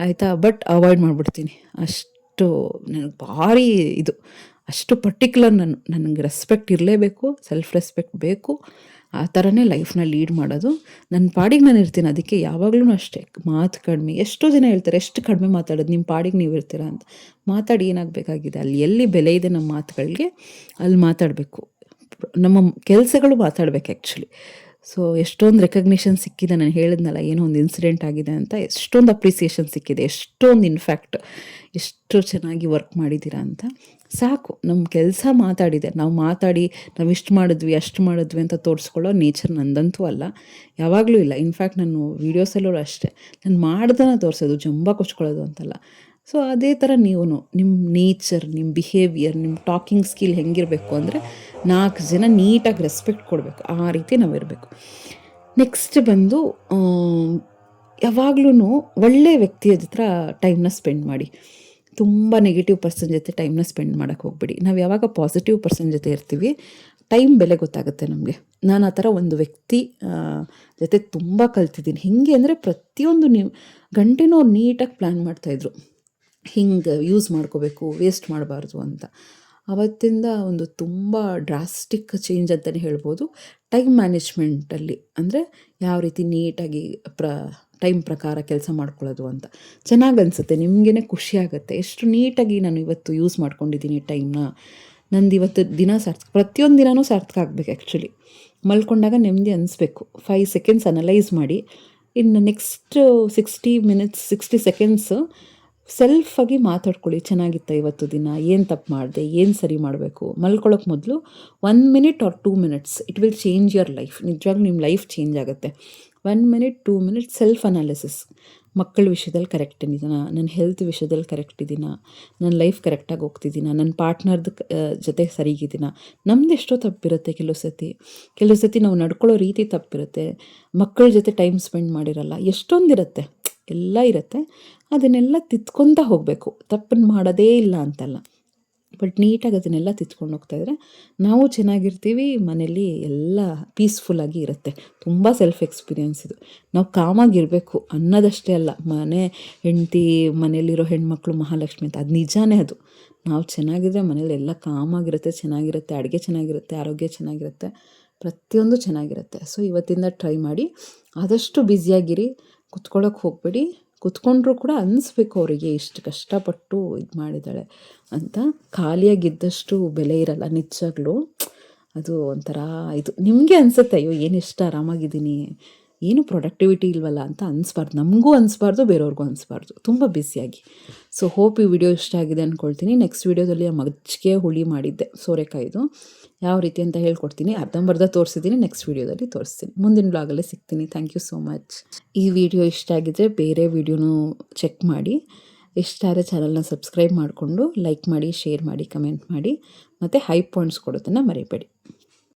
ಆಯಿತಾ. ಬಟ್ ಅವಾಯ್ಡ್ ಮಾಡಿಬಿಡ್ತೀನಿ. ಅಷ್ಟು ನನಗೆ ಭಾರಿ ಇದು, ಅಷ್ಟು ಪರ್ಟಿಕ್ಯುಲರ್. ನನಗೆ ರೆಸ್ಪೆಕ್ಟ್ ಇರಲೇಬೇಕು, ಸೆಲ್ಫ್ ರೆಸ್ಪೆಕ್ಟ್ ಬೇಕು. ಆ ಥರನೇ ಲೈಫ್ನ ಲೀಡ್ ಮಾಡೋದು. ನನ್ನ ಪಾಡಿಗೆ ನಾನು ಇರ್ತೀನಿ. ಅದಕ್ಕೆ ಯಾವಾಗಲೂ ಅಷ್ಟೇ, ಮಾತು ಕಡಿಮೆ. ಎಷ್ಟೋ ಜನ ಹೇಳ್ತಾರೆ, ಎಷ್ಟು ಕಡಿಮೆ ಮಾತಾಡೋದು, ನಿಮ್ಮ ಪಾಡಿಗೆ ನೀವು ಇರ್ತೀರಾ ಅಂತ. ಮಾತಾಡಿ ಏನಾಗಬೇಕಾಗಿದೆ, ಅಲ್ಲಿ ಎಲ್ಲಿ ಬೆಲೆ ಇದೆ ನಮ್ಮ ಮಾತುಗಳಿಗೆ ಅಲ್ಲಿ ಮಾತಾಡಬೇಕು. ನಮ್ಮ ಕೆಲಸಗಳು ಮಾತಾಡಬೇಕು ಆ್ಯಕ್ಚುಲಿ. ಸೊ ಎಷ್ಟೊಂದು ರೆಕಗ್ನಿಷನ್ ಸಿಕ್ಕಿದೆ. ನಾನು ಹೇಳಿದ್ನಲ್ಲ ಏನೋ ಒಂದು ಇನ್ಸಿಡೆಂಟ್ ಆಗಿದೆ ಅಂತ, ಎಷ್ಟೊಂದು ಅಪ್ರಿಸಿಯೇಷನ್ ಸಿಕ್ಕಿದೆ, ಎಷ್ಟೊಂದು ಇನ್ಫ್ಯಾಕ್ಟ್ ಎಷ್ಟು ಚೆನ್ನಾಗಿ ವರ್ಕ್ ಮಾಡಿದ್ದೀರಾ ಅಂತ. ಸಾಕು, ನಮ್ಮ ಕೆಲಸ ಮಾತಾಡಿದೆ. ನಾವು ಮಾತಾಡಿ ನಾವು ಇಷ್ಟು ಮಾಡಿದ್ವಿ ಅಷ್ಟು ಮಾಡಿದ್ವಿ ಅಂತ ತೋರಿಸ್ಕೊಳ್ಳೋ ನೇಚರ್ ನಂದಂತೂ ಅಲ್ಲ, ಯಾವಾಗಲೂ ಇಲ್ಲ. ಇನ್ಫ್ಯಾಕ್ಟ್ ನಾನು ವೀಡಿಯೋಸಲ್ಲೂ ಅಷ್ಟೇ, ನಾನು ಮಾಡ್ದನ್ನ ತೋರಿಸೋದು, ಜಂಬ ಕೊಚ್ಕೊಳ್ಳೋದು ಅಂತಲ್ಲ. ಸೊ ಅದೇ ಥರ ನೀವು ನಿಮ್ಮ ನೇಚರ್, ನಿಮ್ಮ ಬಿಹೇವಿಯರ್, ನಿಮ್ಮ ಟಾಕಿಂಗ್ ಸ್ಕಿಲ್ ಹೆಂಗಿರಬೇಕು ಅಂದರೆ 4 ಜನ ನೀಟಾಗಿ ರೆಸ್ಪೆಕ್ಟ್ ಕೊಡಬೇಕು, ಆ ರೀತಿ ನಾವಿರಬೇಕು. ನೆಕ್ಸ್ಟ್ ಬಂದು ಯಾವಾಗ್ಲೂ ಒಳ್ಳೆಯ ವ್ಯಕ್ತಿಯ ಹತ್ರ ಟೈಮ್ನ ಸ್ಪೆಂಡ್ ಮಾಡಿ. ತುಂಬ ನೆಗೆಟಿವ್ ಪರ್ಸನ್ ಜೊತೆ ಟೈಮ್ನ ಸ್ಪೆಂಡ್ ಮಾಡೋಕ್ಕೆ ಹೋಗ್ಬೇಡಿ. ನಾವು ಯಾವಾಗ ಪಾಸಿಟಿವ್ ಪರ್ಸನ್ ಜೊತೆ ಇರ್ತೀವಿ, ಟೈಮ್ ಬೆಲೆ ಗೊತ್ತಾಗುತ್ತೆ ನಮಗೆ. ನಾನು ಆ ಥರ ಒಂದು ವ್ಯಕ್ತಿ ಜೊತೆ ತುಂಬ ಕಲ್ತಿದ್ದೀನಿ. ಹೇಗೆ ಅಂದರೆ ಪ್ರತಿಯೊಂದು ಗಂಟೆನೂ ಅವ್ರು ನೀಟಾಗಿ ಪ್ಲ್ಯಾನ್ ಮಾಡ್ತಾಯಿದ್ರು, ಹಿಂಗೆ ಯೂಸ್ ಮಾಡ್ಕೋಬೇಕು, ವೇಸ್ಟ್ ಮಾಡಬಾರ್ದು ಅಂತ. ಆವತ್ತಿಂದ ಒಂದು ತುಂಬ ಡ್ರಾಸ್ಟಿಕ್ ಚೇಂಜ್ ಅಂತಲೇ ಹೇಳ್ಬೋದು ಟೈಮ್ ಮ್ಯಾನೇಜ್ಮೆಂಟಲ್ಲಿ. ಅಂದರೆ ಯಾವ ರೀತಿ ನೀಟಾಗಿ ಟೈಮ್ ಪ್ರಕಾರ ಕೆಲಸ ಮಾಡ್ಕೊಳ್ಳೋದು ಅಂತ. ಚೆನ್ನಾಗಿ ಅನಿಸುತ್ತೆ, ನಿಮಗೇ ಖುಷಿ ಆಗುತ್ತೆ ಎಷ್ಟು ನೀಟಾಗಿ ನಾನು ಇವತ್ತು ಯೂಸ್ ಮಾಡ್ಕೊಂಡಿದ್ದೀನಿ ಟೈಮ್ನ. ನಂದು ಇವತ್ತು ದಿನ ಪ್ರತಿಯೊಂದು ದಿನವೂ ಸಾರ್ಥಕ ಆಗಬೇಕು. ಆ್ಯಕ್ಚುಲಿ ಮಲ್ಕೊಂಡಾಗ ನೆಮ್ಮದಿ ಅನಿಸ್ಬೇಕು. 5 ಸೆಕೆಂಡ್ಸ್ ಅನಲೈಸ್ ಮಾಡಿ, ಇನ್ನು ನೆಕ್ಸ್ಟ್ 60 ಸೆಕೆಂಡ್ಸು ಸೆಲ್ಫಾಗಿ ಮಾತಾಡ್ಕೊಳ್ಳಿ. ಚೆನ್ನಾಗಿತ್ತ ಇವತ್ತು ದಿನ, ಏನು ತಪ್ಪು ಮಾಡಿದೆ, ಏನು ಸರಿ ಮಾಡಬೇಕು. ಮಲ್ಕೊಳ್ಳೋಕೆ ಮೊದಲು 1 minute R 2 minutes, it will change your life. ನಿಜವಾಗ್ಲೂ ನಿಮ್ಮ ಲೈಫ್ ಚೇಂಜ್ ಆಗುತ್ತೆ. 1 ಮಿನಿಟ್ 2 ಮಿನಿಟ್ ಸೆಲ್ಫ್ ಅನಾಲಿಸಿಸ್. ಮಕ್ಕಳ ವಿಷಯದಲ್ಲಿ ಕರೆಕ್ಟ್ ಇದ್ದೀನಾ, ನನ್ನ ಹೆಲ್ತ್ ವಿಷಯದಲ್ಲಿ ಕರೆಕ್ಟ್ ಇದ್ದೀನಾ, ನನ್ನ ಲೈಫ್ ಕರೆಕ್ಟಾಗಿ ಹೋಗ್ತಿದ್ದೀನಾ, ನನ್ನ ಪಾರ್ಟ್ನರ್ದು ಜೊತೆ ಸರಿಗಿದ್ದೀನಾ. ನಮ್ದು ಎಷ್ಟೋ ತಪ್ಪಿರುತ್ತೆ ಕೆಲವು ಸತಿ ನಾವು ನಡ್ಕೊಳ್ಳೋ ರೀತಿ ತಪ್ಪಿರುತ್ತೆ, ಮಕ್ಕಳ ಜೊತೆ ಟೈಮ್ ಸ್ಪೆಂಡ್ ಮಾಡಿರಲ್ಲ, ಎಷ್ಟೊಂದಿರುತ್ತೆ, ಎಲ್ಲ ಇರುತ್ತೆ. ಅದನ್ನೆಲ್ಲ ತಿದ್ಕೊತಾ ಹೋಗಬೇಕು. ತಪ್ಪನ್ನು ಮಾಡೋದೇ ಇಲ್ಲ ಅಂತಲ್ಲ, ಬಟ್ ನೀಟಾಗಿ ಅದನ್ನೆಲ್ಲ ತಿದ್ಕೊಂಡು ಹೋಗ್ತಾಯಿದ್ರೆ ನಾವು ಚೆನ್ನಾಗಿರ್ತೀವಿ, ಮನೇಲಿ ಎಲ್ಲ ಪೀಸ್ಫುಲ್ಲಾಗಿ ಇರುತ್ತೆ. ತುಂಬ ಸೆಲ್ಫ್ ಎಕ್ಸ್ಪೀರಿಯೆನ್ಸ್ ಇದು. ನಾವು ಕಾಮಾಗಿರಬೇಕು ಅನ್ನೋದಷ್ಟೇ ಅಲ್ಲ, ಹೆಂಡತಿ ಮನೇಲಿರೋ ಹೆಣ್ಮಕ್ಳು ಮಹಾಲಕ್ಷ್ಮಿ ಅಂತ, ಅದು ನಿಜಾನೇ. ಅದು ನಾವು ಚೆನ್ನಾಗಿದ್ರೆ ಮನೇಲಿ ಎಲ್ಲ ಕಾಮಾಗಿರುತ್ತೆ, ಚೆನ್ನಾಗಿರುತ್ತೆ, ಅಡುಗೆ ಚೆನ್ನಾಗಿರುತ್ತೆ, ಆರೋಗ್ಯ ಚೆನ್ನಾಗಿರುತ್ತೆ, ಪ್ರತಿಯೊಂದು ಚೆನ್ನಾಗಿರುತ್ತೆ. ಸೊ ಇವತ್ತಿಂದ ಟ್ರೈ ಮಾಡಿ. ಆದಷ್ಟು ಬ್ಯುಸಿಯಾಗಿರಿ, ಕುತ್ಕೊಳ್ಳೋಕೆ ಹೋಗಬೇಡಿ. ಕುತ್ಕೊಂಡ್ರೂ ಕೂಡ ಅನ್ನಿಸ್ಬೇಕು ಅವರಿಗೆ ಇಷ್ಟು ಕಷ್ಟಪಟ್ಟು ಇದು ಮಾಡಿದ್ದಾಳೆ ಅಂತ. ಖಾಲಿಯಾಗಿದ್ದಷ್ಟು ಬೆಲೆ ಇರಲ್ಲ ನಿಜವಾಗ್ಲೂ. ಅದು ಒಂಥರ ಇದು ನಿಮಗೆ ಅನಿಸುತ್ತೆ, ಅಯ್ಯೋ ಏನಿಷ್ಟು ಆರಾಮಾಗಿದ್ದೀನಿ, ಏನು ಪ್ರೊಡಕ್ಟಿವಿಟಿ ಇಲ್ವಲ್ಲ ಅಂತ ಅನಿಸ್ಬಾರ್ದು. ನಮಗೂ ಅನಿಸ್ಬಾರ್ದು, ಬೇರೆಯವ್ರಿಗೂ ಅನಿಸ್ಬಾರ್ದು, ತುಂಬ ಬ್ಯುಸಿಯಾಗಿ. ಸೊ ಹೋಪ್ ಈ ವಿಡಿಯೋ ಇಷ್ಟ ಆಗಿದೆ ಅಂದ್ಕೊಳ್ತೀನಿ. ನೆಕ್ಸ್ಟ್ ವಿಡಿಯೋದಲ್ಲಿ ಮಜ್ಜಿಗೆ ಹುಳಿ ಮಾಡಿದ್ದೆ, ಸೋರೆಕಾಯಿದು, ಯಾವ ರೀತಿ ಅಂತ ಹೇಳ್ಕೊಡ್ತೀನಿ. ಅರ್ಧಂಬರ್ಧ ತೋರಿಸಿದ್ದೀನಿ, ನೆಕ್ಸ್ಟ್ ವಿಡಿಯೋದಲ್ಲಿ ತೋರಿಸ್ತೀನಿ. ಮುಂದಿನ ಬ್ಲಾಗಲ್ಲೇ ಸಿಗ್ತೀನಿ. Thank you so much. ಈ ವಿಡಿಯೋ ಇಷ್ಟ ಆಗಿದ್ದರೆ ಬೇರೆ ವಿಡಿಯೋನೂ ಚೆಕ್ ಮಾಡಿ. ಇಷ್ಟ ಆದರೆ ಚಾನಲ್ನ ಸಬ್ಸ್ಕ್ರೈಬ್ ಮಾಡಿಕೊಂಡು ಲೈಕ್ ಮಾಡಿ, ಶೇರ್ ಮಾಡಿ, ಕಮೆಂಟ್ ಮಾಡಿ, ಮತ್ತು ಹೈ ಪಾಯಿಂಟ್ಸ್ ಕೊಡೋದನ್ನು ಮರಿಬೇಡಿ.